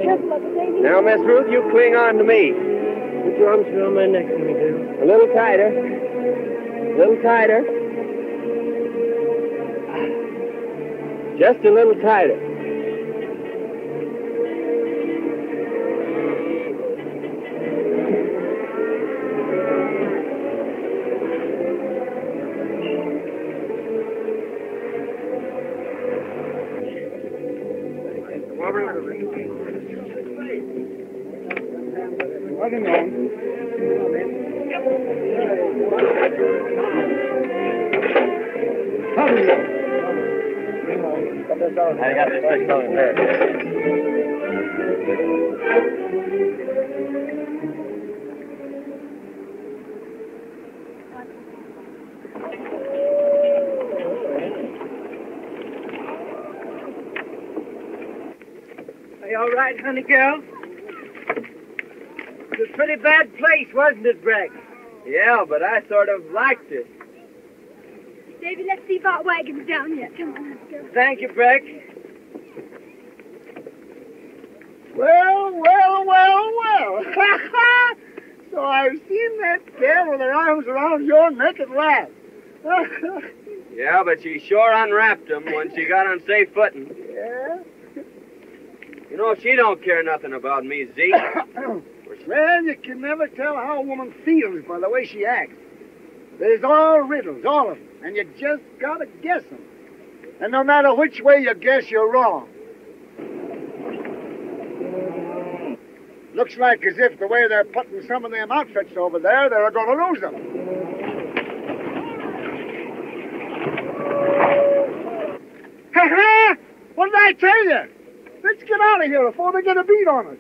Careful of the baby. Now, Miss Ruth, you cling on to me. Put your arms around my neck for me, Dave. A little tighter. A little tighter. Just a little tighter. I got this fixed on there. Are you all right, honey girl? It was a pretty bad place, wasn't it, Breck? Yeah, but I sort of liked it. Davy, let's see if our wagon's down yet. Come on, let's go. Thank you, Breck. Well. So I've seen that girl with her arms around your neck at last. Yeah, but she sure unwrapped them when she got on safe footing. Yeah? You know, she don't care nothing about me, Zeke. Well, you can never tell how a woman feels by the way she acts. There's all riddles, all of them, and you just gotta guess them. And no matter which way you guess, you're wrong. Looks like as if the way they're putting some of them outfits over there, they're going to lose them. Ha-ha! What did I tell you? Let's get out of here before they get a beat on us.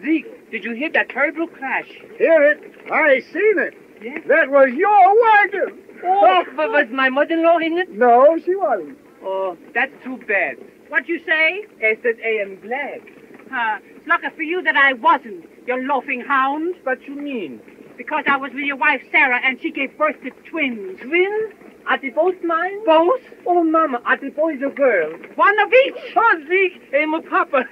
Zeke, did you hear that terrible crash? Hear it? I seen it. Yes? That was your wagon. Oh, but was my mother-in-law in it? No, she wasn't. Oh, that's too bad. What'd you say? I said I am glad. It's lucky for you that I wasn't, you loafing hound. What you mean? Because I was with your wife, Sarah, and she gave birth to twins. Twins? Are they both mine? Both? Oh, Mama, are they boys or girls? One of each. Oh, Zeke, I'm a papa.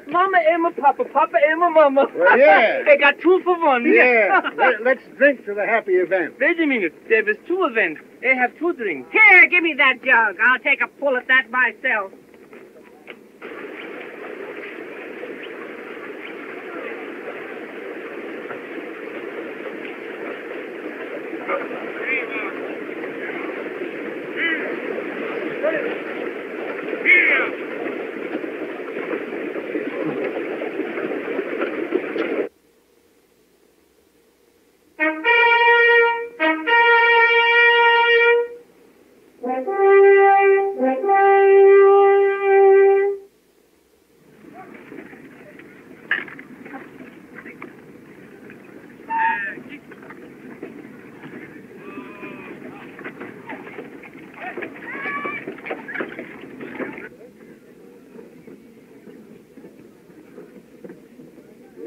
Mama, I'm a papa. Papa, I'm a mama. Well, yeah. I got 2 for 1. Yeah. Let's drink to the happy event. Wait a minute. There was 2 events. I have 2 drinks. Here, give me that jug. I'll take a pull at that myself.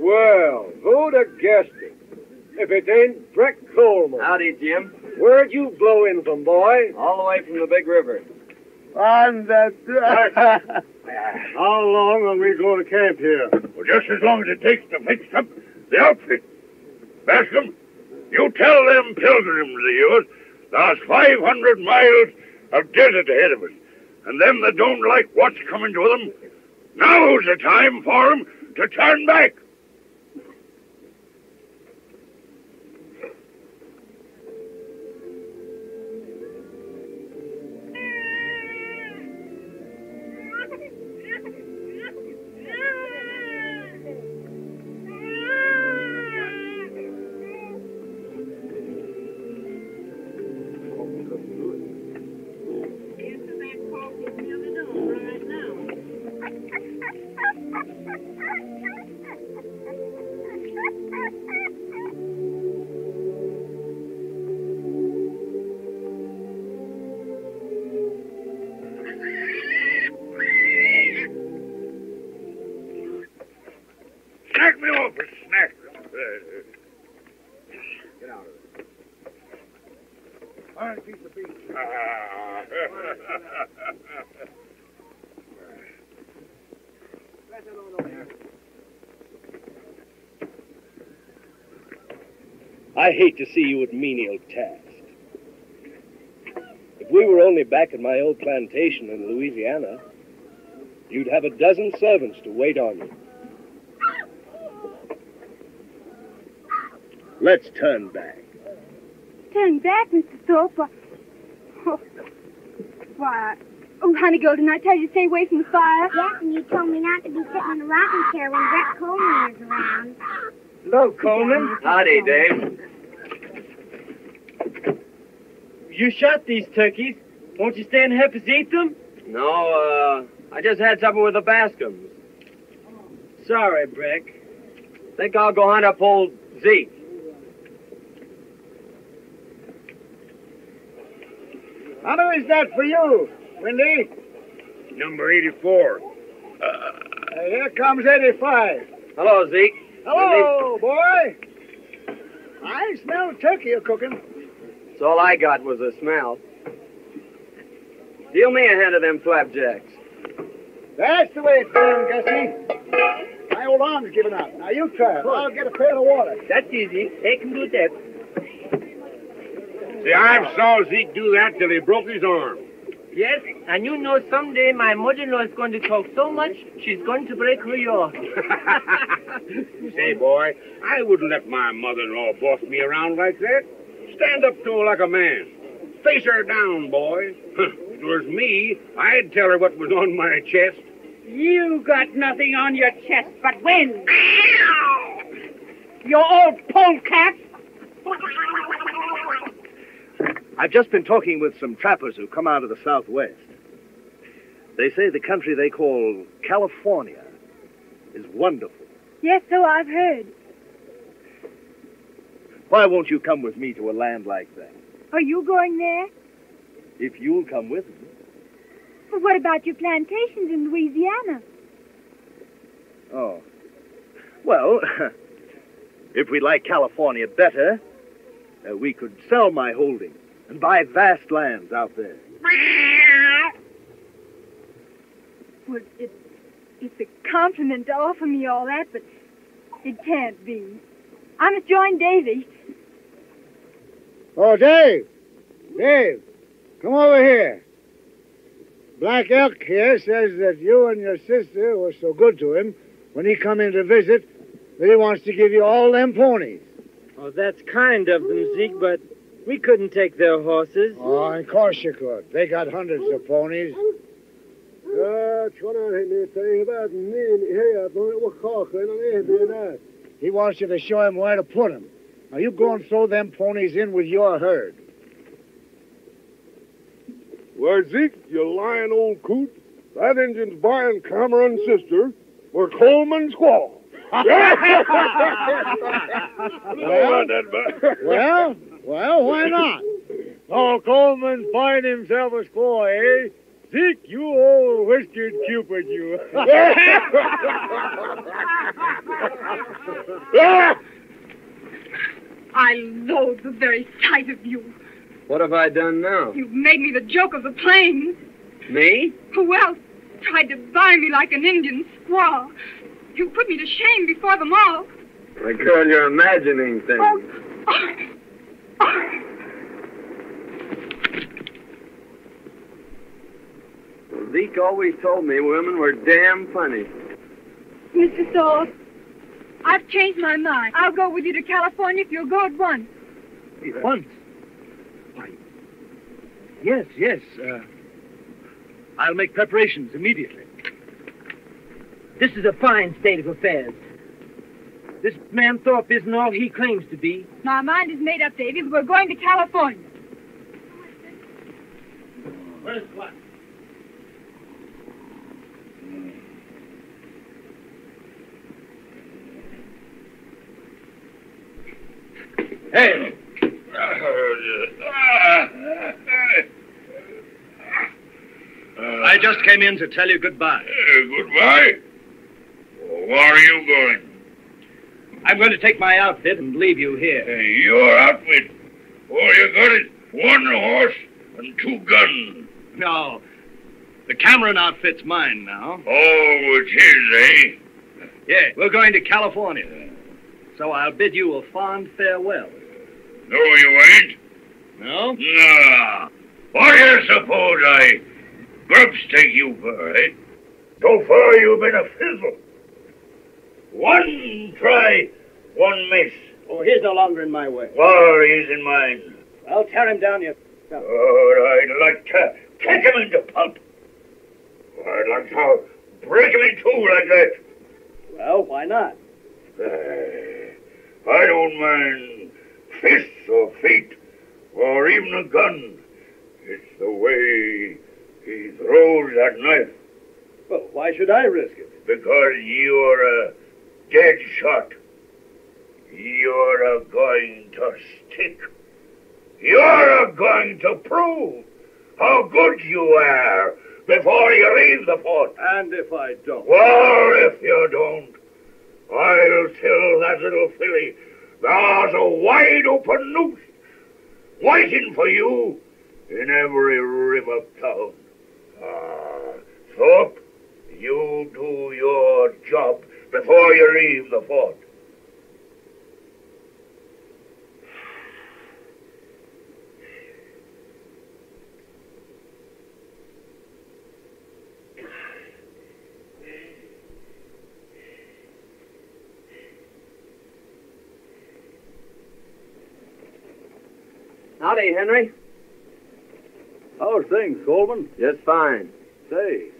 Well, who'd have guessed it? If it ain't Breck Coleman. Howdy, Jim. Where'd you blow in from, boy? All the way from the big river. On that... How long will we go to camp here? Well, just as long as it takes to fix up the outfit. Bascom, you tell them pilgrims of yours there's 500 miles of desert ahead of us. And them that don't like what's coming to them, now's the time for them to turn back. I hate to see you at menial tasks. If we were only back at my old plantation in Louisiana, you'd have a dozen servants to wait on you. Let's turn back. Turn back, Mr. Thorpe? Why? Oh, Honeygold, didn't I tell you to stay away from the fire? Yes, and you told me not to be sitting in the rocking chair when Brett Coleman is around. Hello, Coleman. Howdy, Dave. You shot these turkeys. Won't you stay and help us eat them? No, I just had supper with the Bascom's. Sorry, Breck. Think I'll go hunt up old Zeke. How many is that for you, Windy? Number 84. Here comes 85. Hello, Zeke. Hello, boy. I smell turkey you're cooking. That's all I got was a smell. Deal me a hand of them flapjacks. That's the way it's done, Gussie. My old arm's giving out. Now you try it. I'll get a pail of water. That's easy. They can do that. See, I saw Zeke do that till he broke his arm. Yes, and you know someday my mother-in-law is going to talk so much, she's going to break her yaw. Say, boy, I wouldn't let my mother-in-law boss me around like that. Stand up to her like a man. Face her down, boy. If it was me, I'd tell her what was on my chest. You got nothing on your chest but wind. You old polecat. I've just been talking with some trappers who come out of the Southwest. They say the country they call California is wonderful. Yes, so I've heard. Why won't you come with me to a land like that? Are you going there? If you'll come with me. But what about your plantations in Louisiana? Oh. Well, if we like California better, we could sell my holdings and buy vast lands out there. Well, it's a compliment to offer me all that, but it can't be. I must join Davy. Oh, Dave. Dave, come over here. Black Elk here says that you and your sister were so good to him when he come in to visit that he wants to give you all them ponies. Oh, that's kind of them, Zeke, but we couldn't take their horses. Oh, of course you could. They got hundreds of ponies. He wants you to show him where to put them. Now, you go and throw them ponies in with your herd. Why, Zeke, you lying old coot. That Injun's buying Cameron's sister for Coleman's squaw. Well, why not? Oh, Coleman's buying himself a squaw, eh? Zeke, you old whiskered Cupid, you. I loathe the very sight of you. What have I done now? You've made me the joke of the plains. Me? Who else tried to buy me like an Indian squaw? You put me to shame before them all. My girl, you're imagining things. Zeke always told me women were damn funny. Mr. Thorpe, I've changed my mind. I'll go with you to California if you'll go at once. Once? Why, yes. I'll make preparations immediately. This is a fine state of affairs. This man Thorpe isn't all he claims to be. My mind is made up, David. We're going to California. Where's what? Hey! I just came in to tell you goodbye. Goodbye? Where are you going? I'm going to take my outfit and leave you here. Your outfit? All you got is one horse and two guns. No. The Cameron outfit's mine now. Oh, it's his, eh? Yeah, we're going to California. So I'll bid you a fond farewell. No, you ain't. No? Nah. What do you suppose I grubs take you for, eh? So far you've been a fizzle. One try, one miss. Oh, he's no longer in my way. Or he's in mine. I'll tear him down, you... Oh, I'd like to kick him into pulp. I'd like to break him in two like that. Well, why not? I don't mind fists or feet or even a gun. It's the way he throws that knife. Well, why should I risk it? Because you're a dead shot. You're a going to stick. You're a going to prove how good you are before you leave the fort. And if I don't? Well, if you don't, I'll tell that little filly there's a wide open noose waiting for you in every river town. Thorpe, you do your job before you leave the fort. Howdy, Henry. How's things, Coleman? Just fine. Say,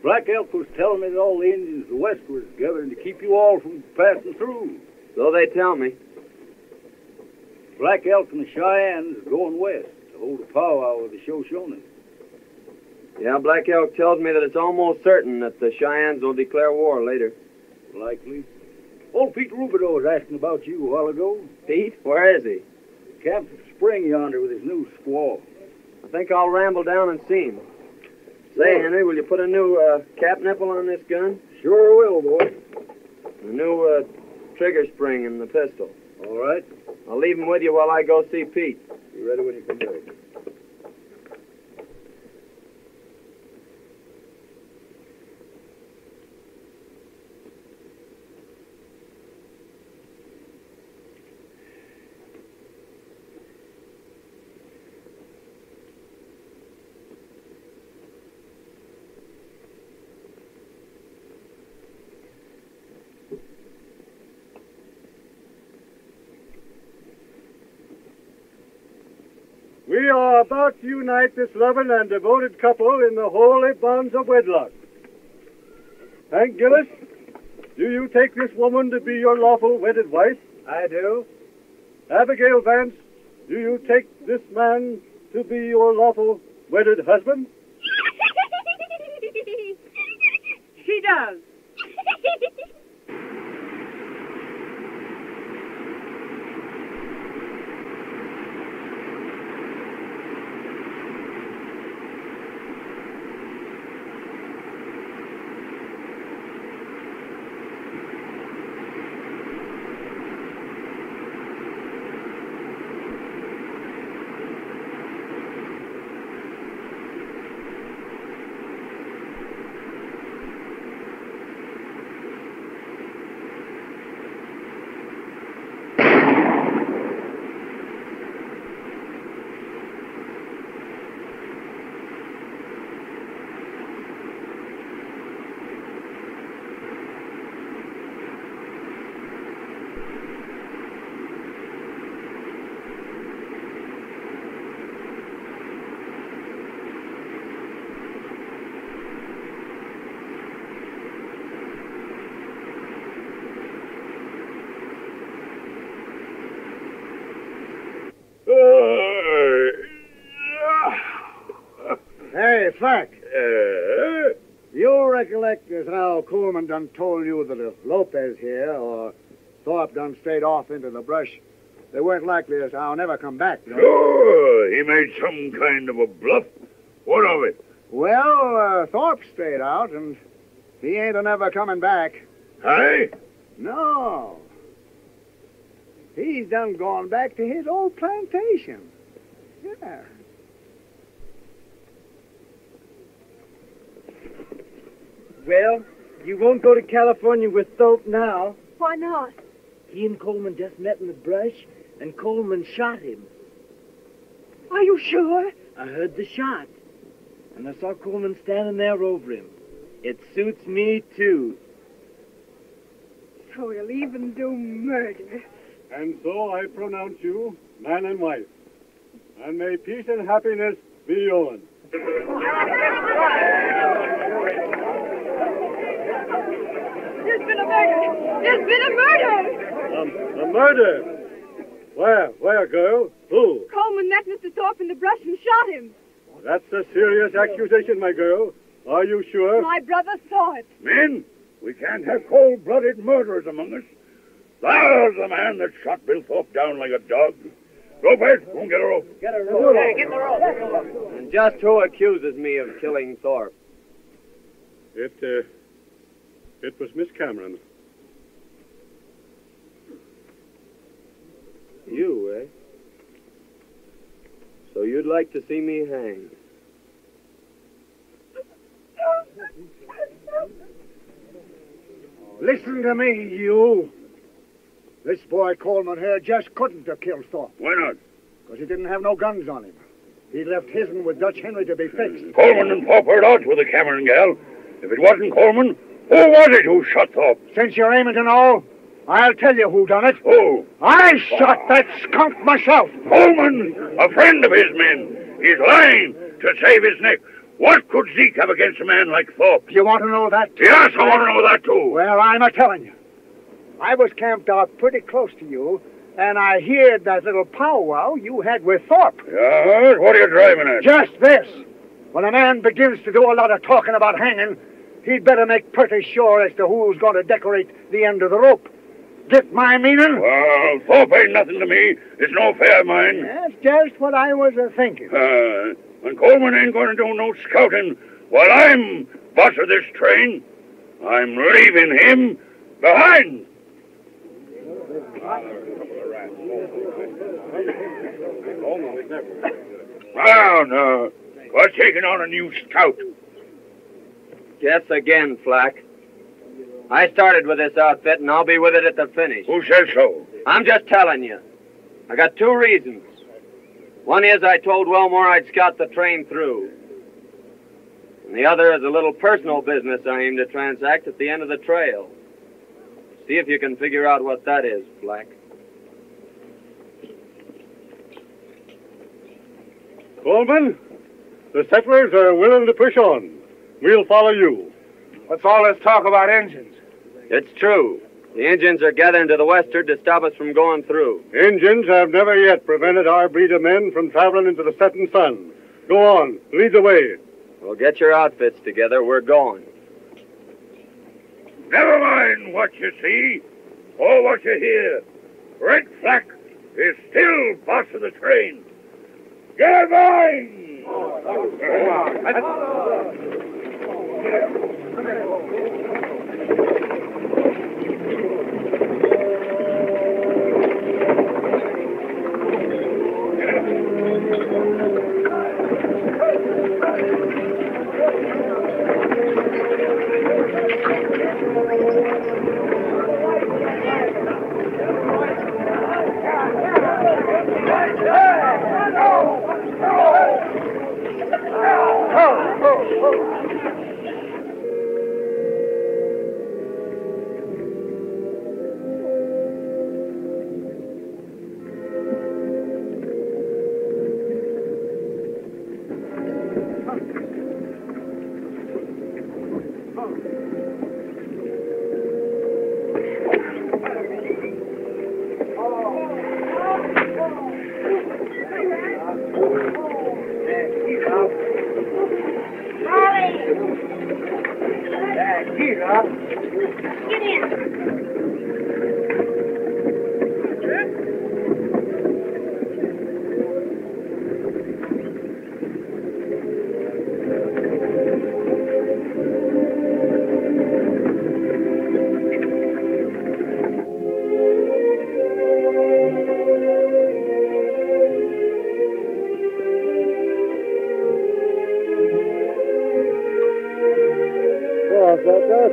Black Elk was telling me that all the Indians of the West was gathering to keep you all from passing through. So they tell me. Black Elk and the Cheyennes are going west to hold a powwow with the Shoshones. Yeah, Black Elk tells me that it's almost certain that the Cheyennes will declare war later. Likely. Old Pete Rubidoux was asking about you a while ago. Pete? Where is he? Camped at the spring yonder with his new squaw. I think I'll ramble down and see him. Say, Henry, will you put a new cap nipple on this gun? Sure will, boy. A new trigger spring in the pistol. All right. I'll leave him with you while I go see Pete. Be ready when you come back. We are about to unite this loving and devoted couple in the holy bonds of wedlock. Hank Gillis, do you take this woman to be your lawful wedded wife? I do. Abigail Vance, do you take this man to be your lawful wedded husband? She does. Hey, Flack. You recollect as how Coleman done told you that if Lopez here or Thorpe done strayed off into the brush, they weren't likely as how never come back, you know? Sure, he made some kind of a bluff. What of it? Well, Thorpe strayed out, and he ain't a-never coming back. Hey? No. He's done gone back to his old plantation. Yeah. Well, you won't go to California with Thorpe now. Why not? He and Coleman just met in the brush, and Coleman shot him. Are you sure? I heard the shot, and I saw Coleman standing there over him. It suits me, too. So he'll even do murder. And so I pronounce you man and wife. And may peace and happiness be yours. There's been a murder! There's been a murder! A murder? Where, girl? Who? Coleman met Mr. Thorpe in the brush and shot him. That's a serious accusation, my girl. Are you sure? My brother saw it. Men, we can't have cold-blooded murderers among us. There's the man that shot Bill Thorpe down like a dog. Go, Bert. Go and get a rope. Get a rope. Hey, get the rope. And just who accuses me of killing Thorpe? It was Miss Cameron. You, eh? So you'd like to see me hanged? Listen to me, you. This boy Coleman here just couldn't have killed Thorpe. Why not? Because he didn't have no guns on him. He left his'n with Dutch Henry to be fixed. Coleman and Thorpe heard out with the Cameron gal. If it wasn't Coleman, who was it who shot Thorpe? Since you're aiming to know, I'll tell you who done it. Who? I shot that skunk myself. Coleman, a friend of his men. He's lying to save his neck. What could Zeke have against a man like Thorpe? You want to know that? Yes, I want to know that too. Well, I'm a-telling you. I was camped out pretty close to you, and I heard that little powwow you had with Thorpe. Yes? What are you driving at? Just this. When a man begins to do a lot of talking about hanging, he'd better make pretty sure as to who's going to decorate the end of the rope. Get my meaning? Well, Thorpe ain't nothing to me. It's no affair of mine. That's just what I was a-thinking. When Coleman ain't going to do no scouting while I'm boss of this train, I'm leaving him behind. Now, we're taking on a new scout. Guess again, Flack. I started with this outfit, and I'll be with it at the finish. Who says so? I'm just telling you. I got two reasons. One is I told Wellmore I'd scout the train through. And the other is a little personal business I aim to transact at the end of the trail. See if you can figure out what that is, Flack. Coleman, the settlers are willing to push on. We'll follow you. What's all this talk about engines? It's true. The Indians are gathering to the westward to stop us from going through. Indians have never yet prevented our breed of men from traveling into the setting sun. Go on, lead the way. Well, get your outfits together. We're going. Never mind what you see or what you hear. Red Flack is still boss of the train. Get going!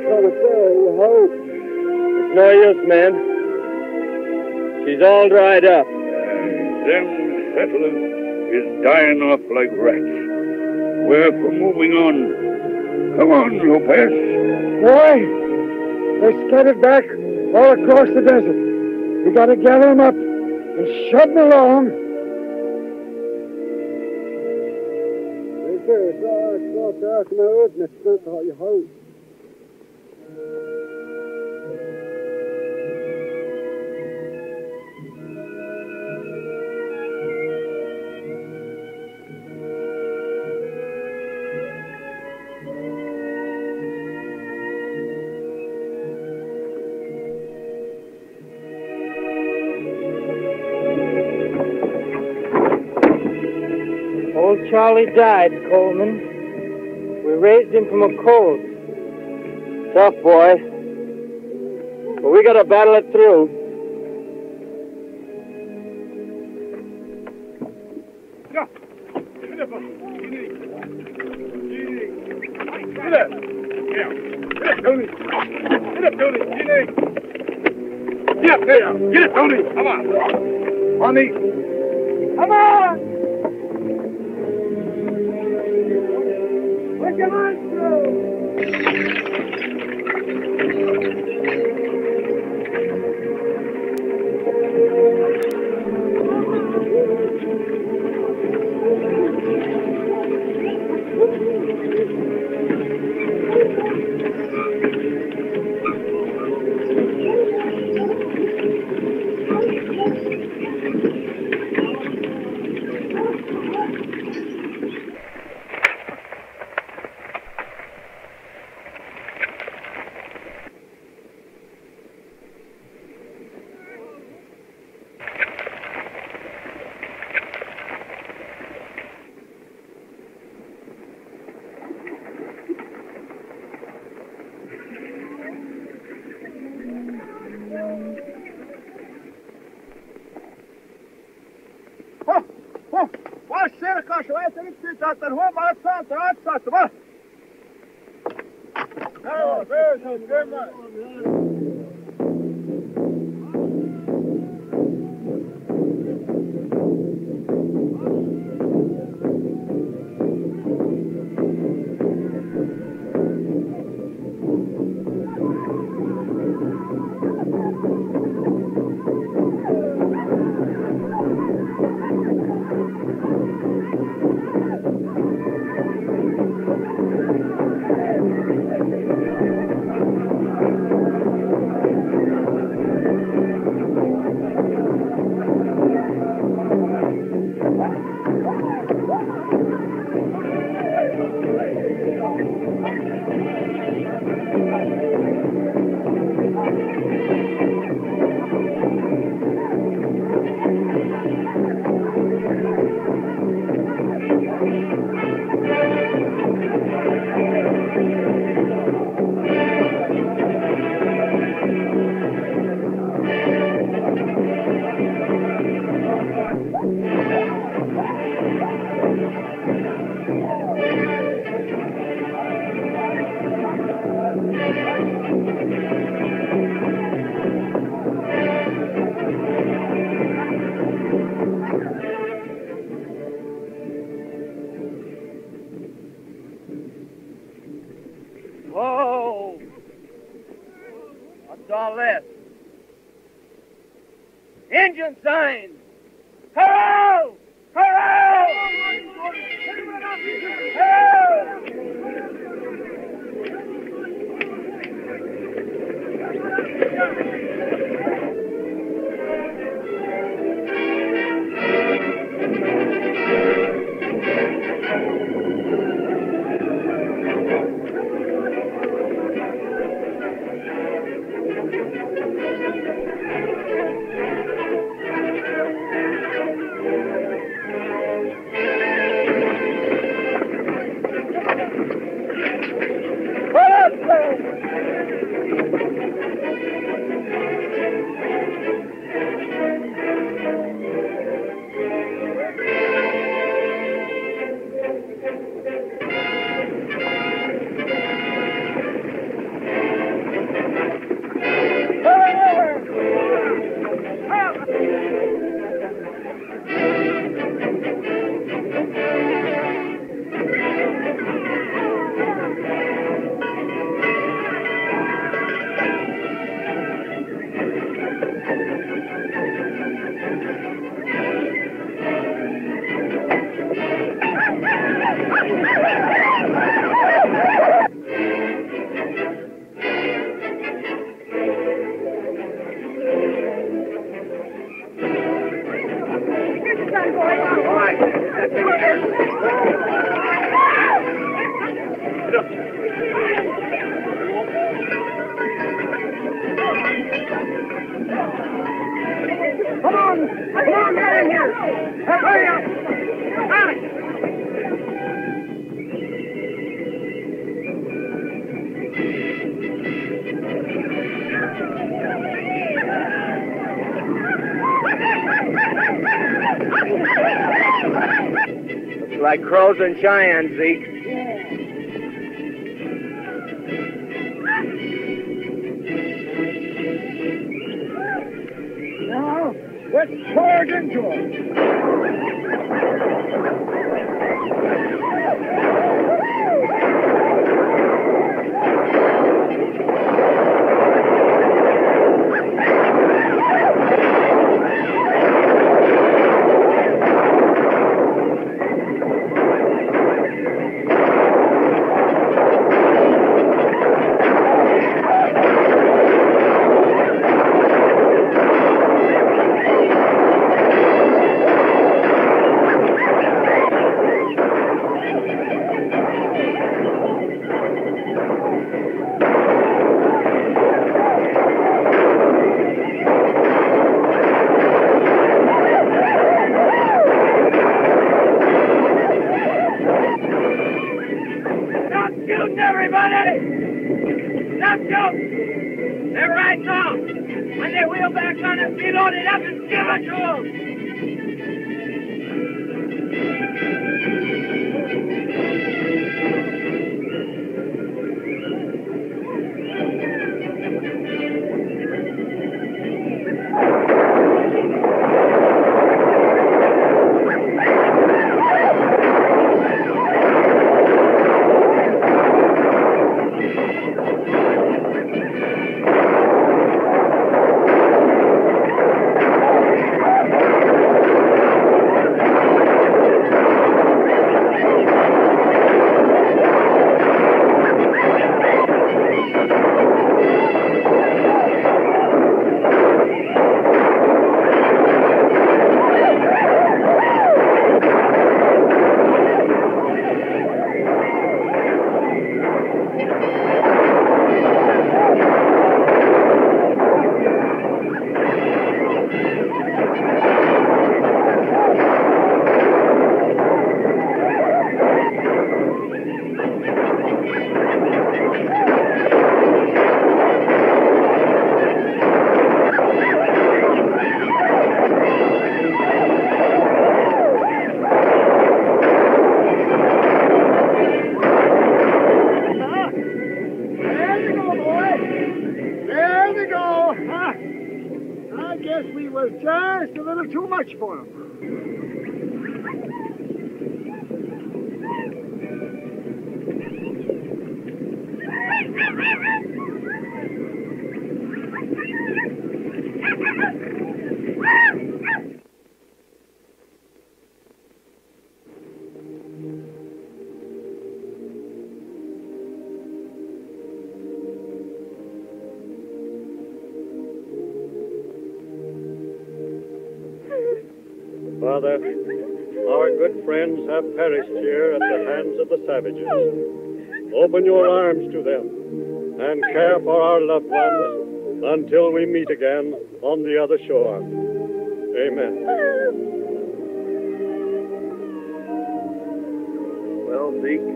trying to say, hope. It's no use, man. She's all dried up. Them settlers is dying off like rats. We're for moving on. Come on, Lopez. Boy, they're scattered back all across the desert. We gotta gather them up and shove them along. It's so dark now, isn't it? It's not all you hope. Old Charlie died, Coleman. We raised him from a cold. Tough boy. But we gotta battle it through. Get up! Get up, Tony! Get up, Tony! Get up there! Get it, Tony! Come on! On me! Come on! Put your hands through! Whoa! What's all this? Engine signs! Hello! Hello! like Crows and Cheyennes, Zeke. Now, let's charge into them. Father, our good friends have perished here at the hands of the savages. Open your arms to them and care for our loved ones until we meet again on the other shore. Amen. Well, Zeke,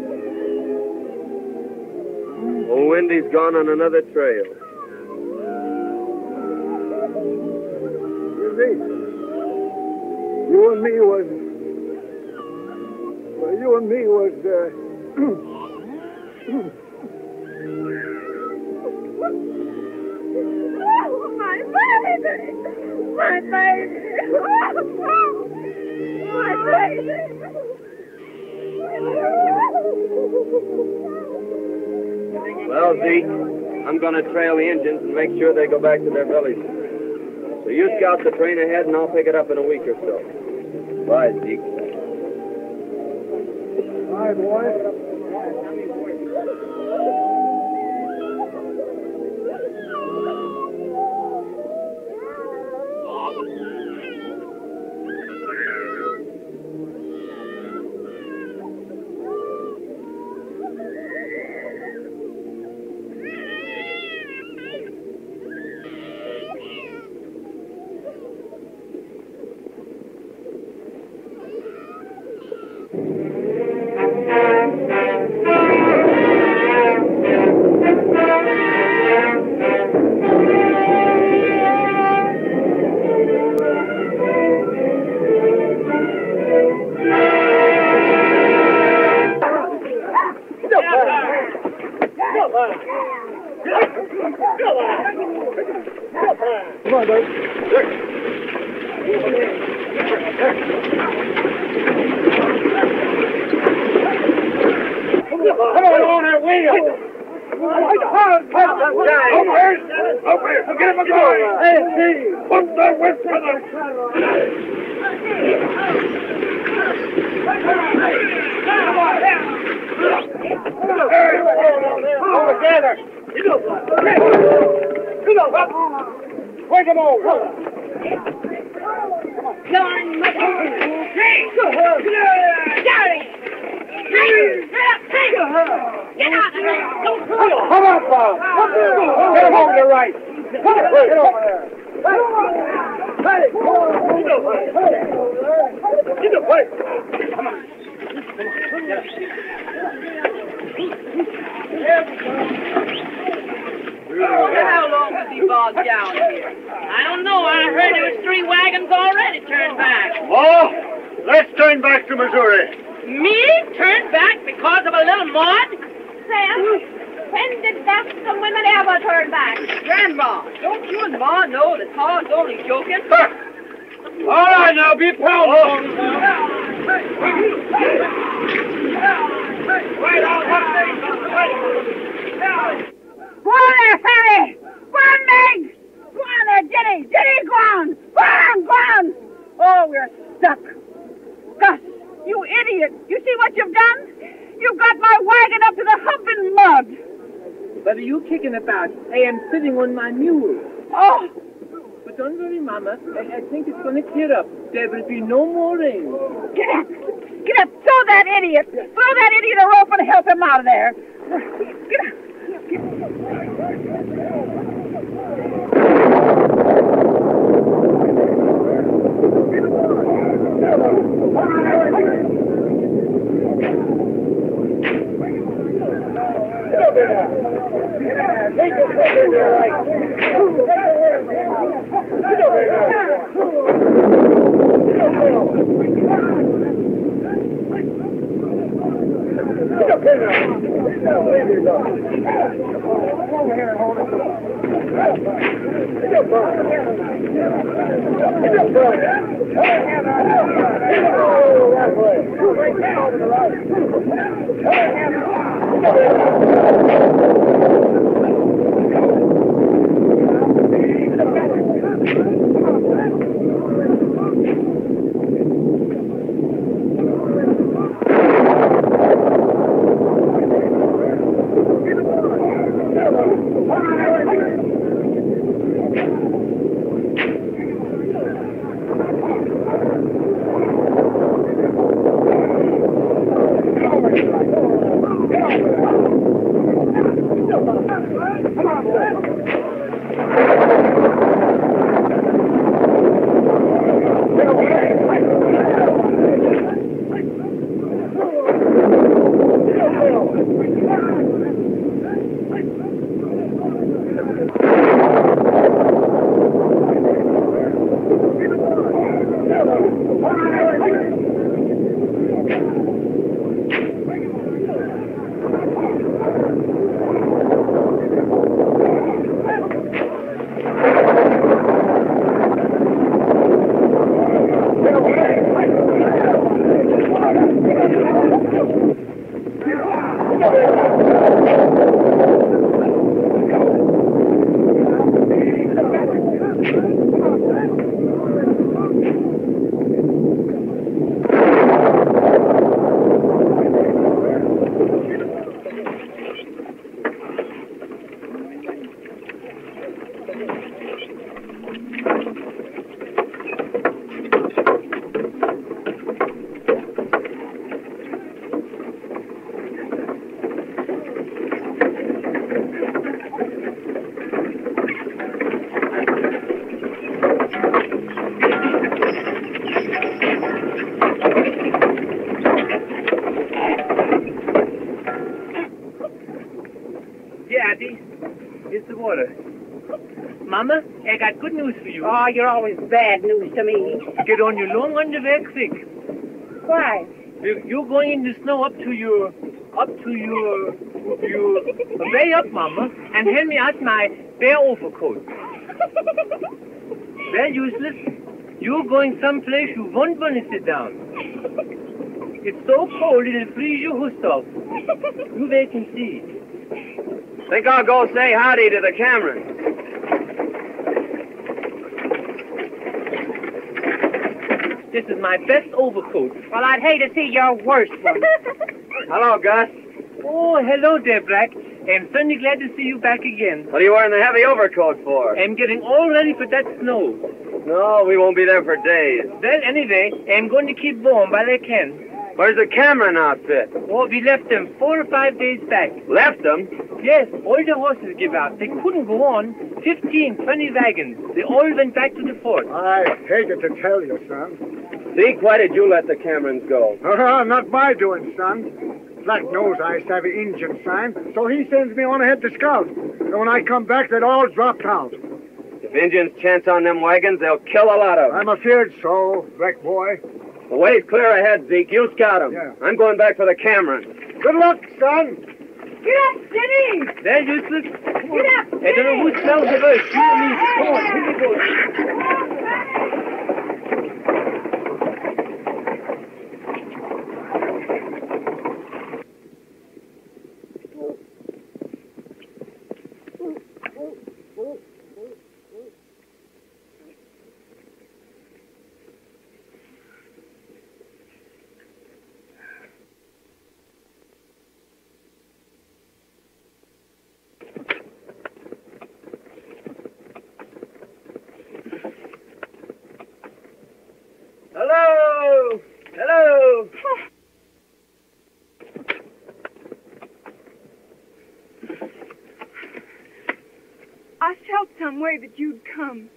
old Wendy's gone on another trail. You and me was... Well, you and me was, Oh, my baby! My baby! My baby! Well, Zeke, I'm going to trail the engines and make sure they go back to their villages. So you scout the train ahead, and I'll pick it up in a week or so. Bye, Zeke. Bye, boy. Come on, Doug. Come on that wheel. Get him a going. Put the whip to the... All together. Wake him over. Come on, Jerry! Get out of there! Come on, Bob. Get him over to the right. Get over there. Hey, get the plate. Come on. How long was he bogged down here? I don't know. I heard there was 3 wagons already turned back. Oh, let's turn back to Missouri. Me? Turn back because of a little mud? Sam, when did some women ever turn back? Grandma, don't you and Ma know that Pa's only joking? All right, now, be powerful. Go on there, Fanny! Go on, Meg! Go on there, Jenny! Jenny, go on! Go on, go on! Oh, we're stuck. Gus, you idiot! You see what you've done? You've got my wagon up to the hump in mud. What are you kicking about? I am sitting on my mule. Oh! But don't worry, Mama. I think it's going to clear up. There will be no more rain. Get up! Get up! Throw that idiot! Throw that idiot a rope and help him out of there! Get up! Mama, I got good news for you. Oh, you're always bad news to me. Get on your long underwear quick. Why? You're going in the snow up to your way up, Mama, and hand me out my spare overcoat. Well, useless. You're going someplace you won't want to sit down. It's so cold it'll freeze your hoofs off. You wait and see. Think I'll go say howdy to the Camerons. This is my best overcoat. Well, I'd hate to see your worst one. Hello, Gus. Oh, hello there, Brack. I'm certainly glad to see you back again. What are you wearing the heavy overcoat for? I'm getting all ready for that snow. No, we won't be there for days. Well, anyway, I'm going to keep warm while I can. Where's the Cameron outfit? Oh, we left them 4 or 5 days back. Left them? Yes, all the horses give out. They couldn't go on. 15, 20 wagons. They all went back to the fort. I hated to tell you, son. Zeke, why did you let the Camerons go? Not my doing, son. Black knows I used to have an Injun sign, so he sends me on ahead to scout. And when I come back, they'd all dropped out. If Indians chance on them wagons, they'll kill a lot of them. I'm afeard so, Black boy. The way's clear ahead, Zeke. You scout them. Yeah. I'm going back for the Camerons. Good luck, son. Get up, Jenny! They're useless. Get up, I don't know who smells the worst. You or me. Come on, here we go. Hello! Hello! I felt some way that you'd come.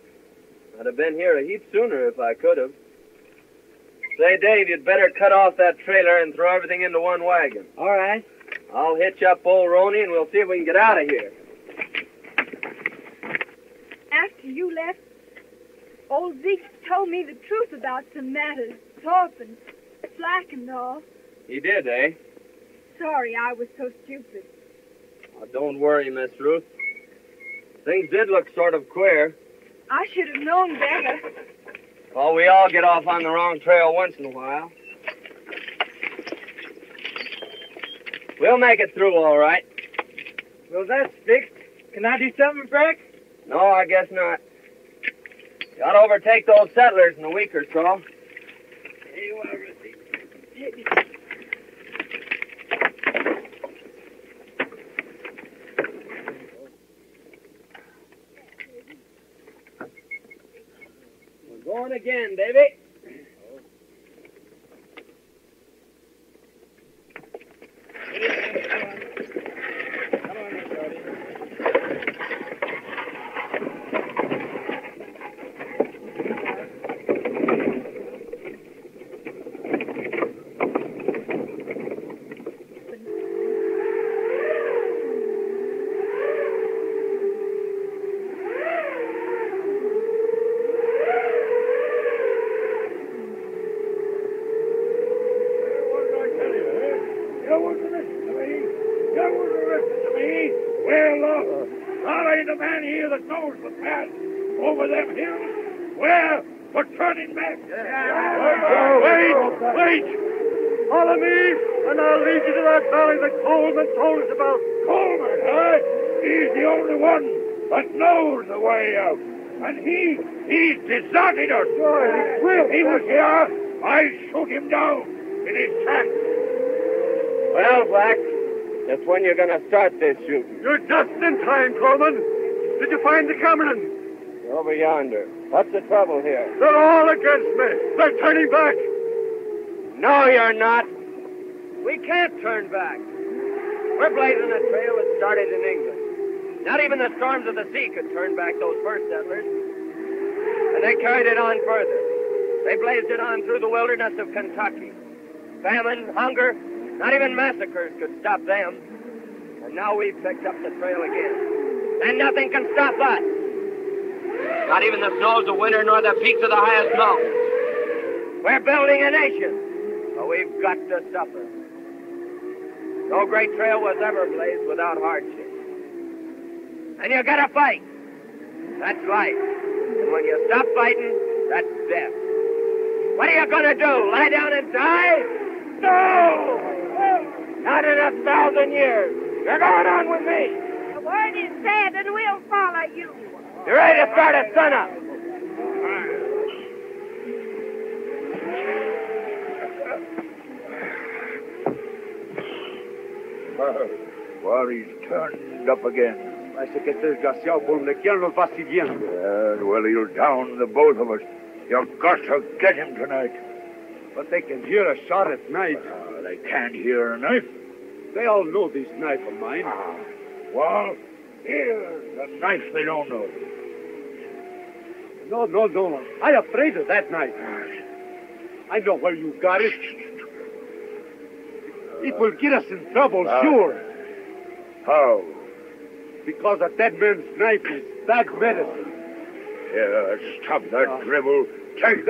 I'd have been here a heap sooner if I could have. Say, Dave, you'd better cut off that trailer and throw everything into one wagon. All right. I'll hitch up old Roney and we'll see if we can get out of here. After you left, old Zeke told me the truth about some matters. Thorpe and Slack and all. He did, eh? Sorry I was so stupid. Oh, don't worry, Miss Ruth. Things did look sort of queer. I should have known better. Well, we all get off on the wrong trail once in a while. We'll make it through all right. Well, that's fixed. Can I do something, Brack? No, I guess not. You ought to overtake those settlers in a week or so. Here you are, Rusty. We're going again, Davy. Over them hills? Where? For turning back? Wait! Follow me, and I'll lead you to that valley that Coleman told us about. Coleman, huh? He's the only one that knows the way out. And he's deserted us. If he was here, I'd shoot him down in his tracks. Well, Black, that's when you're going to start this shooting. You're just in time, Coleman. Did you find the Camerons? Over yonder. What's the trouble here? They're all against me. They're turning back. No, you're not. We can't turn back. We're blazing a trail that started in England. Not even the storms of the sea could turn back those first settlers. And they carried it on further. They blazed it on through the wilderness of Kentucky. Famine, hunger, not even massacres could stop them. And now we've picked up the trail again. And nothing can stop us. Not even the snows of winter nor the peaks of the highest mountains. We're building a nation, but we've got to suffer. No great trail was ever blazed without hardship. and you gotta fight. That's life. And when you stop fighting, that's death. What are you gonna do? Lie down and die? No! Not in 1,000 years. You're going on with me. The word is said, and we'll follow you. You're ready to start at sunup. Well, he's turned up again. Parece que este desgraciado por donde quiera nos va siguiendo. Well, he'll down the both of us. You've got to get him tonight. But they can hear a shot at night. They can't hear a knife. They all know this knife of mine. Well, here's the knife they don't know. No. I'm afraid of that knife. I know where you got it. It will get us in trouble, sure. How? Because a dead man's knife is bad medicine. Yeah, stop that dribble. Take it.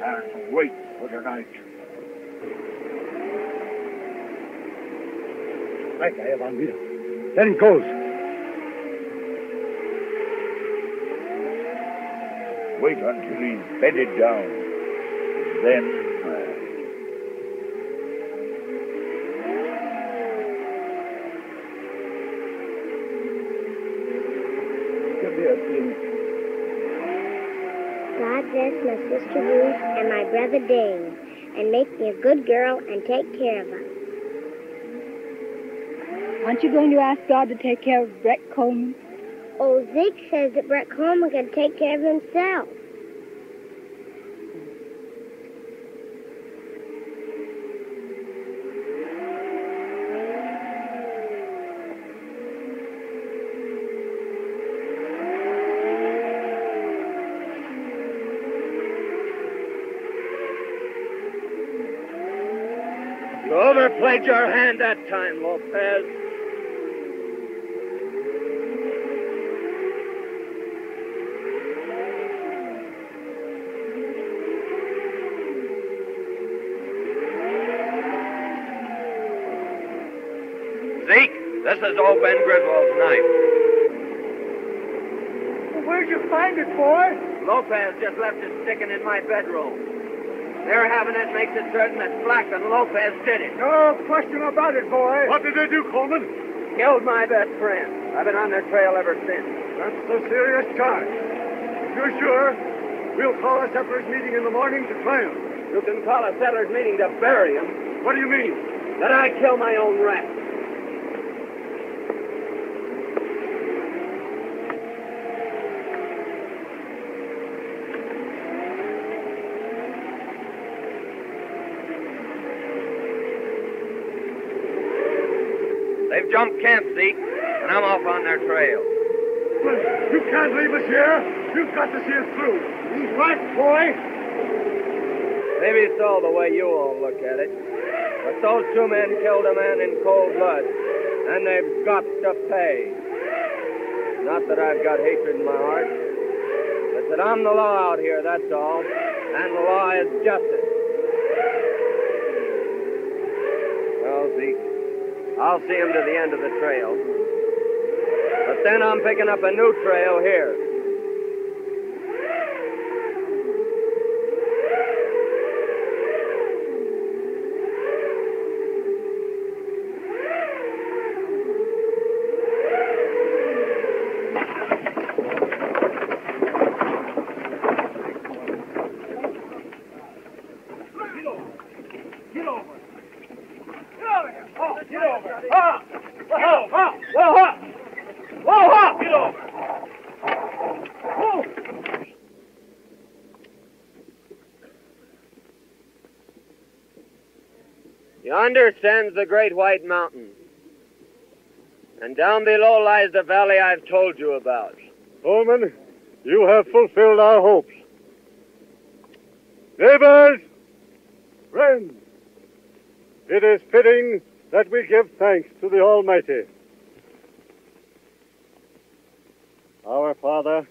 And wait for the night. Right, I have on me. There he goes. Wait until he's bedded down. Then... God bless my sister Ruth and my brother Dave, and make me a good girl and take care of us. Aren't you going to ask God to take care of Brett Coleman? Oh, Zeke says that Brett Coleman can take care of himself. You overplayed your hand that time, Lopez. Zeke, this is old Ben Griswold's knife. Well, where'd you find it, boy? Lopez just left it sticking in my bedroom. Their having it makes it certain that Black and Lopez did it. No question about it, boy. What did they do, Coleman? Killed my best friend. I've been on their trail ever since. That's a serious charge. If you're sure, we'll call a settlers' meeting in the morning to try him. You can call a settlers' meeting to bury him. What do you mean? That I kill my own rat. They've jumped camp, Zeke, and I'm off on their trail. You can't leave us here. You've got to see us through. He's right, boy. Maybe so, the way you all look at it. But those two men killed a man in cold blood, and they've got to pay. Not that I've got hatred in my heart. It's that I'm the law out here, that's all. And the law is justice. Well, Zeke, I'll see him to the end of the trail. But then I'm picking up a new trail here. Yonder stands the great white mountain. And down below lies the valley I've told you about. Coleman, you have fulfilled our hopes. Neighbors, friends, it is fitting that we give thanks to the Almighty. Our Father,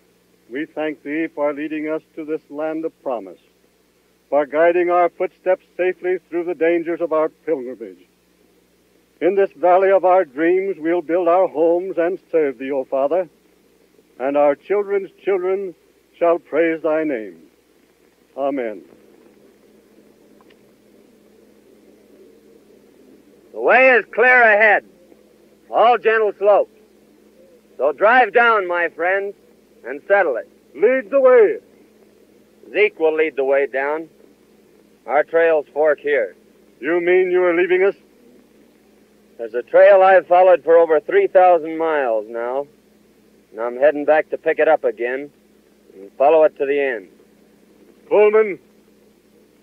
we thank Thee for leading us to this land of promise, for guiding our footsteps safely through the dangers of our pilgrimage. In this valley of our dreams we'll build our homes and serve thee, O Father, and our children's children shall praise thy name. Amen. The way is clear ahead, all gentle slopes. So drive down, my friends, and settle it. Lead the way. Zeke will lead the way down. Our trails fork here. You mean you are leaving us? There's a trail I've followed for over 3,000 miles now, and I'm heading back to pick it up again and follow it to the end. Coleman,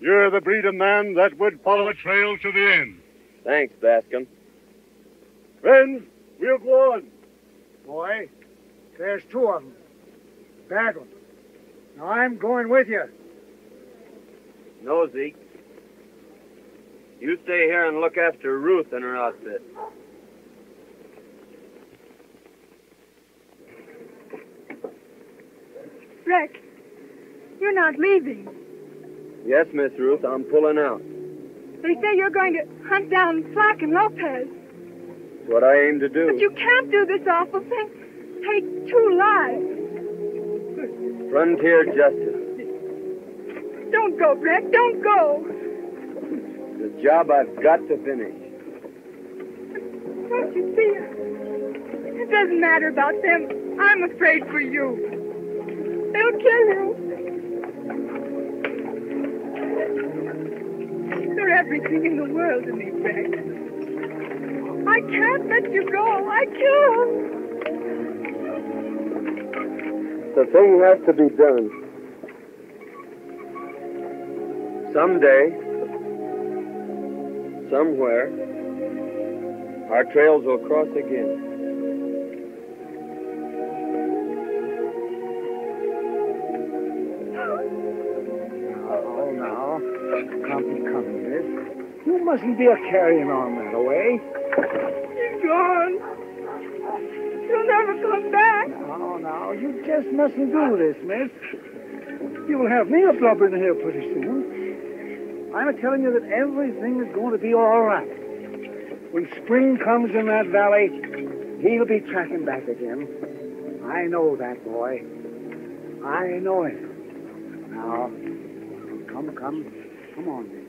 you're the breed of man that would follow a trail to the end. Thanks, Bascom. Friends, we'll go on. Boy, there's two of them. Bad ones. Now I'm going with you. No, Zeke. You stay here and look after Ruth and her outfit. Rex, you're not leaving. Yes, Miss Ruth, I'm pulling out. They say you're going to hunt down Flack and Lopez. It's what I aim to do. But you can't do this awful thing. Take 2 lives. Frontier justice. Don't go, Rex. Don't go. The job I've got to finish. Don't you see? It doesn't matter about them. I'm afraid for you. They'll kill you. You're everything in the world to me, Rex. I can't let you go. I can't. The thing has to be done. Someday, somewhere, our trails will cross again. Oh, now. Come, miss. You mustn't be a-carrying on that way. He's gone. He'll never come back. Now, you just mustn't do this, miss. You'll have me a blubbering here pretty soon. I'm telling you that everything is going to be all right. When spring comes in that valley, he'll be tracking back again. I know that, boy. I know it. Now, come on, miss.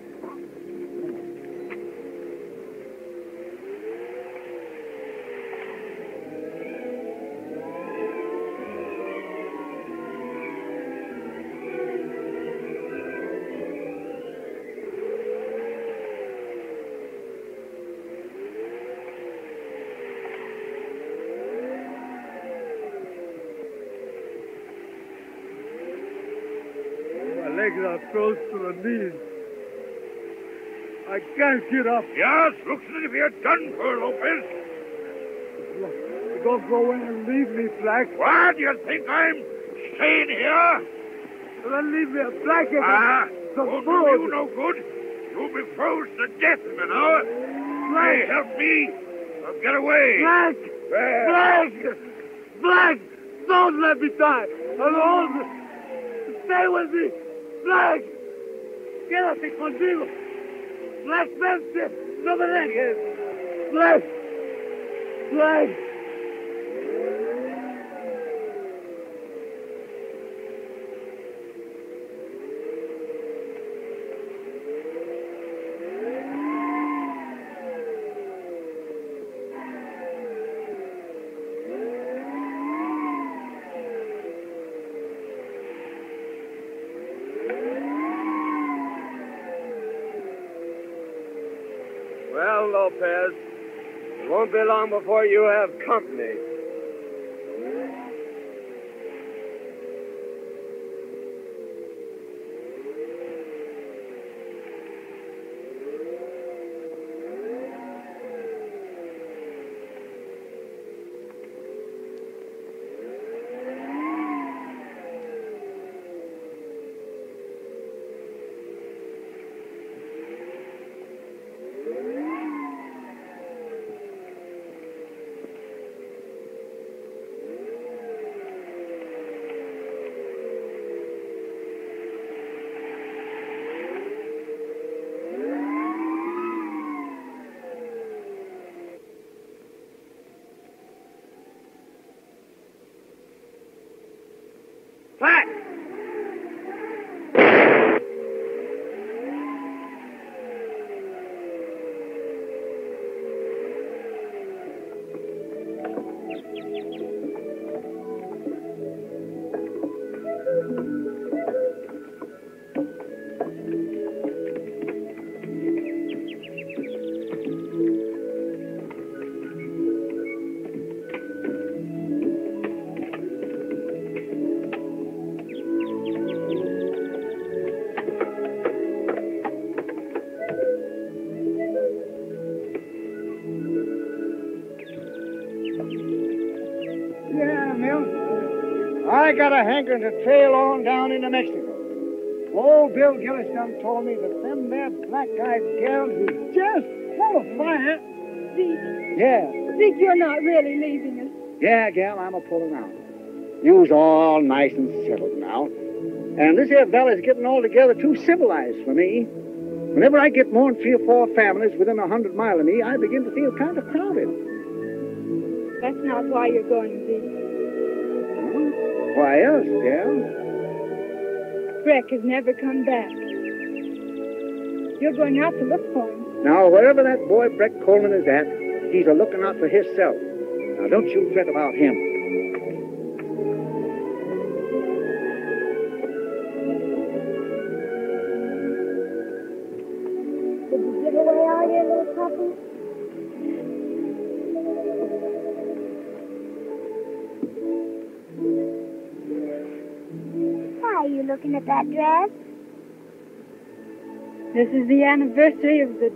Legs are close to the knees. I can't get up. Yes, looks as if you're done for, Lopez. Don't go in and leave me, Black. What? You think I'm staying here? Then leave me a blanket. Won't do you no good. You'll be froze to death in an hour. Hey, help me. I'll get away. Black! Black! Don't let me die alone. Stay with me. Black! Quédate conmigo. Black, vente. No me dejes. Black! Black! Well, Lopez, it won't be long before you have company. Back! Yeah, Milt. I got a hankering to trail on down into Mexico. Old Bill Gillis done told me that them there black-eyed gals is just full of fire. Zeke. Yeah. Zeke, you're not really leaving us. Yeah, gal, I'm a-pulling out. You's all nice and settled now. And this here fella's getting altogether too civilized for me. Whenever I get more than 3 or 4 families within 100 miles of me, I begin to feel kind of crowded. That's not why you're going, Zeke. Why else, gal? Breck has never come back. You're going out to look for him. Now, wherever that boy Breck Coleman is at, he's a-looking out for himself. Now, don't you fret about him. Did you give away all your little puppies? Why are you looking at that dress? This is the anniversary of the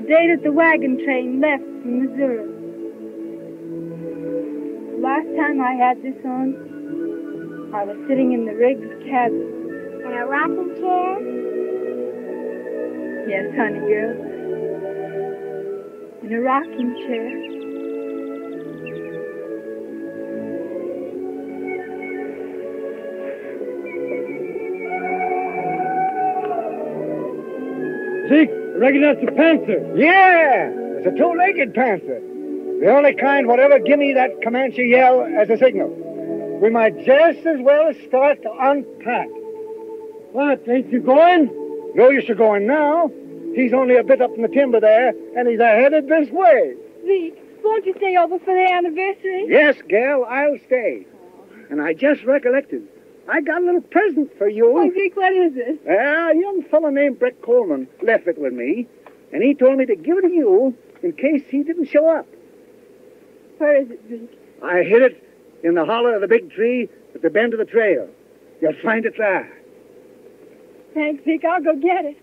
day that the wagon train left from Missouri. The last time I had this on, I was sitting in the Riggs cabin. In a rocking chair? Yes, honey girl. In a rocking chair. Zeke, I reckon that's a panther. Yeah, it's a 2-legged panther. The only kind whatever give me that Comanche yell as a signal. We might just as well start to unpack. What, ain't you going? No use of going now. He's only a bit up in the timber there, and he's headed this way. Zeke, won't you stay over for the anniversary? Yes, gal, I'll stay. And I just recollected. I got a little present for you. Oh, Zeke, what is it? A young fellow named Breck Coleman left it with me, and he told me to give it to you in case he didn't show up. Where is it, Zeke? I hid it in the hollow of the big tree at the bend of the trail. You'll find it there. Thanks, Zeke. I'll go get it.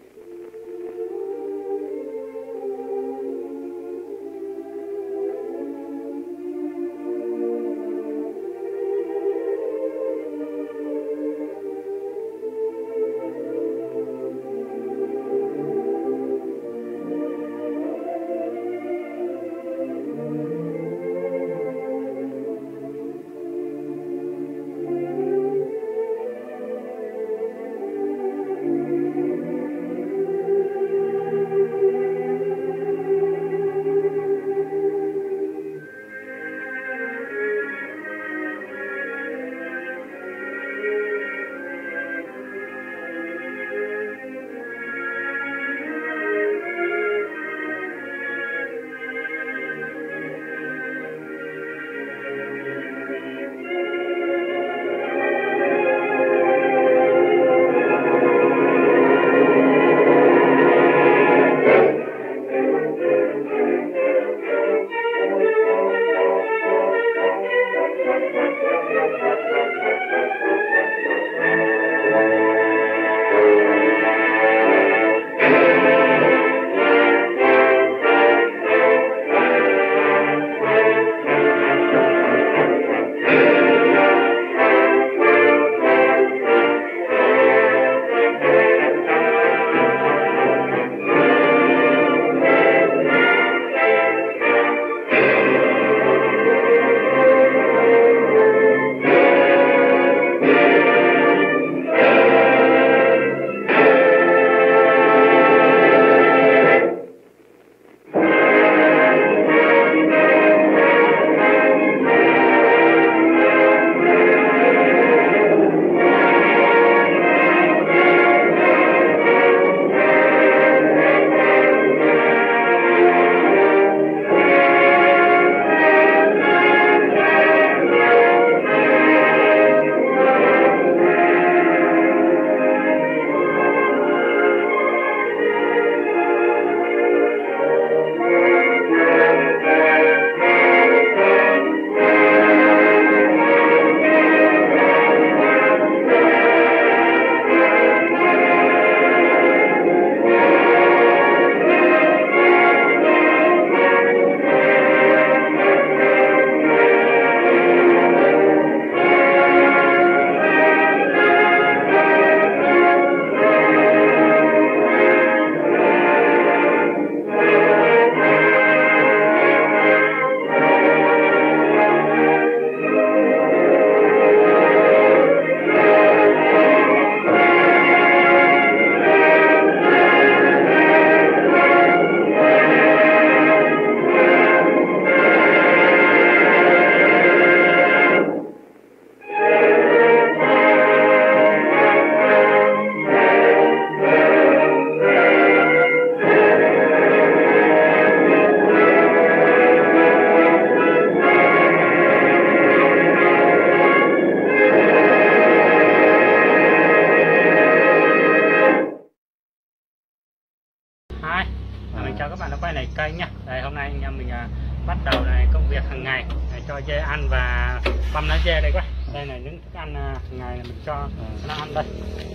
cho dê ăn và băm lá dê đây quá. Đây là những thức ăn ngày mình cho nó ăn đây.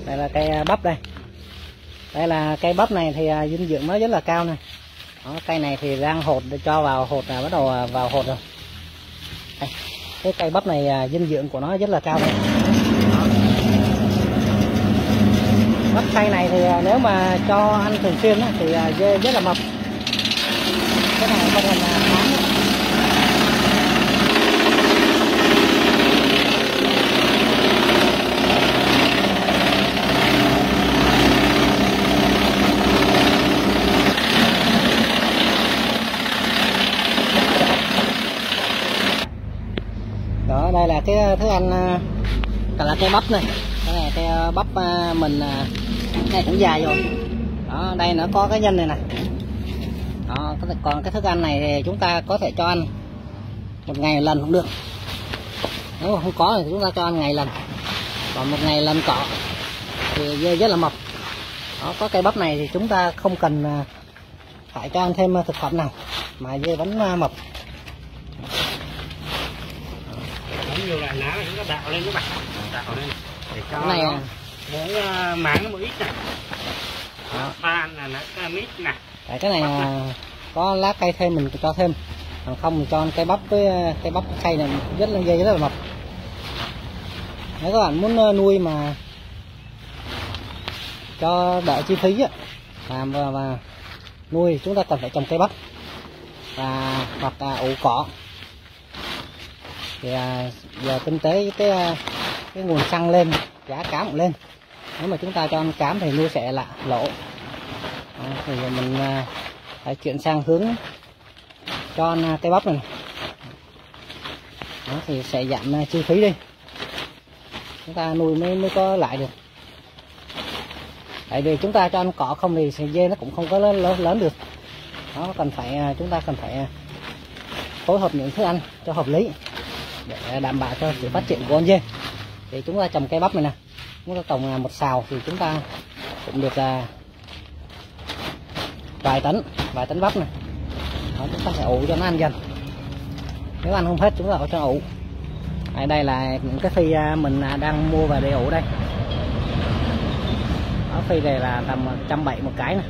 Đây là cây bắp đây. Đây là cây bắp này thì dinh dưỡng nó rất là cao này. Đó, cây này thì đang hột để cho vào hột là bắt đầu vào hột rồi. Đây, cái cây bắp này dinh dưỡng của nó rất là cao đây. Bắp cây này thì nếu mà cho ăn thường xuyên thì dê rất là mập. Cái này con hình tháng đó. Đó, đây là cái thức ăn, đây là cây bắp này. Cái này cây bắp mình này cũng dài rồi. Đó, đây nó có cái nhân này nè. Đó, còn cái thức ăn này thì chúng ta có thể cho ăn một ngày một lần cũng được. Nếu mà không có thì chúng ta cho ăn ngày lần. Còn một ngày lần cọ thì dê rất là mập. Đó, có cây bắp này thì chúng ta không cần phải cho ăn thêm thực phẩm nào mà dê vẫn mập. Nhiều loại lá này chúng ta đạo lên các bạn, đạo lên để cho cái này nó mỗi máng nó một ít này, than là nó mít này. Tại cái này có lá cây thêm mình cho thêm, còn không mình cho cây bắp với cây bắp cây này rất là mập. Nếu các bạn muốn nuôi mà cho đỡ chi phí á, và nuôi chúng ta cần phải trồng cây bắp và hoặc là ủ cỏ. Thì giờ kinh tế cái nguồn xăng lên, giá cám cũng lên. Nếu mà chúng ta cho ăn cám thì nuôi sẽ là lỗ. Thì mình phải chuyển sang hướng cho ăn cây bắp này. Đó, thì sẽ giảm chi phí đi. Chúng ta nuôi mới có lại được. Tại vì chúng ta cho ăn cỏ không thì dê nó cũng không có lớn được. Đó, chúng ta cần phải phối hợp những thức ăn cho hợp lý để đảm bảo cho sự phát triển của con dê. Thì chúng ta trồng cây bắp này nè, chúng ta trồng một sào thì chúng ta cũng được vài tấn bắp này. Đó, chúng ta sẽ ủ cho nó ăn dần. Nếu ăn không hết chúng ta có cho ủ. Đây là những cái phi mình đang mua về để ủ đây. Đó, phi này là tầm 170 một cái này.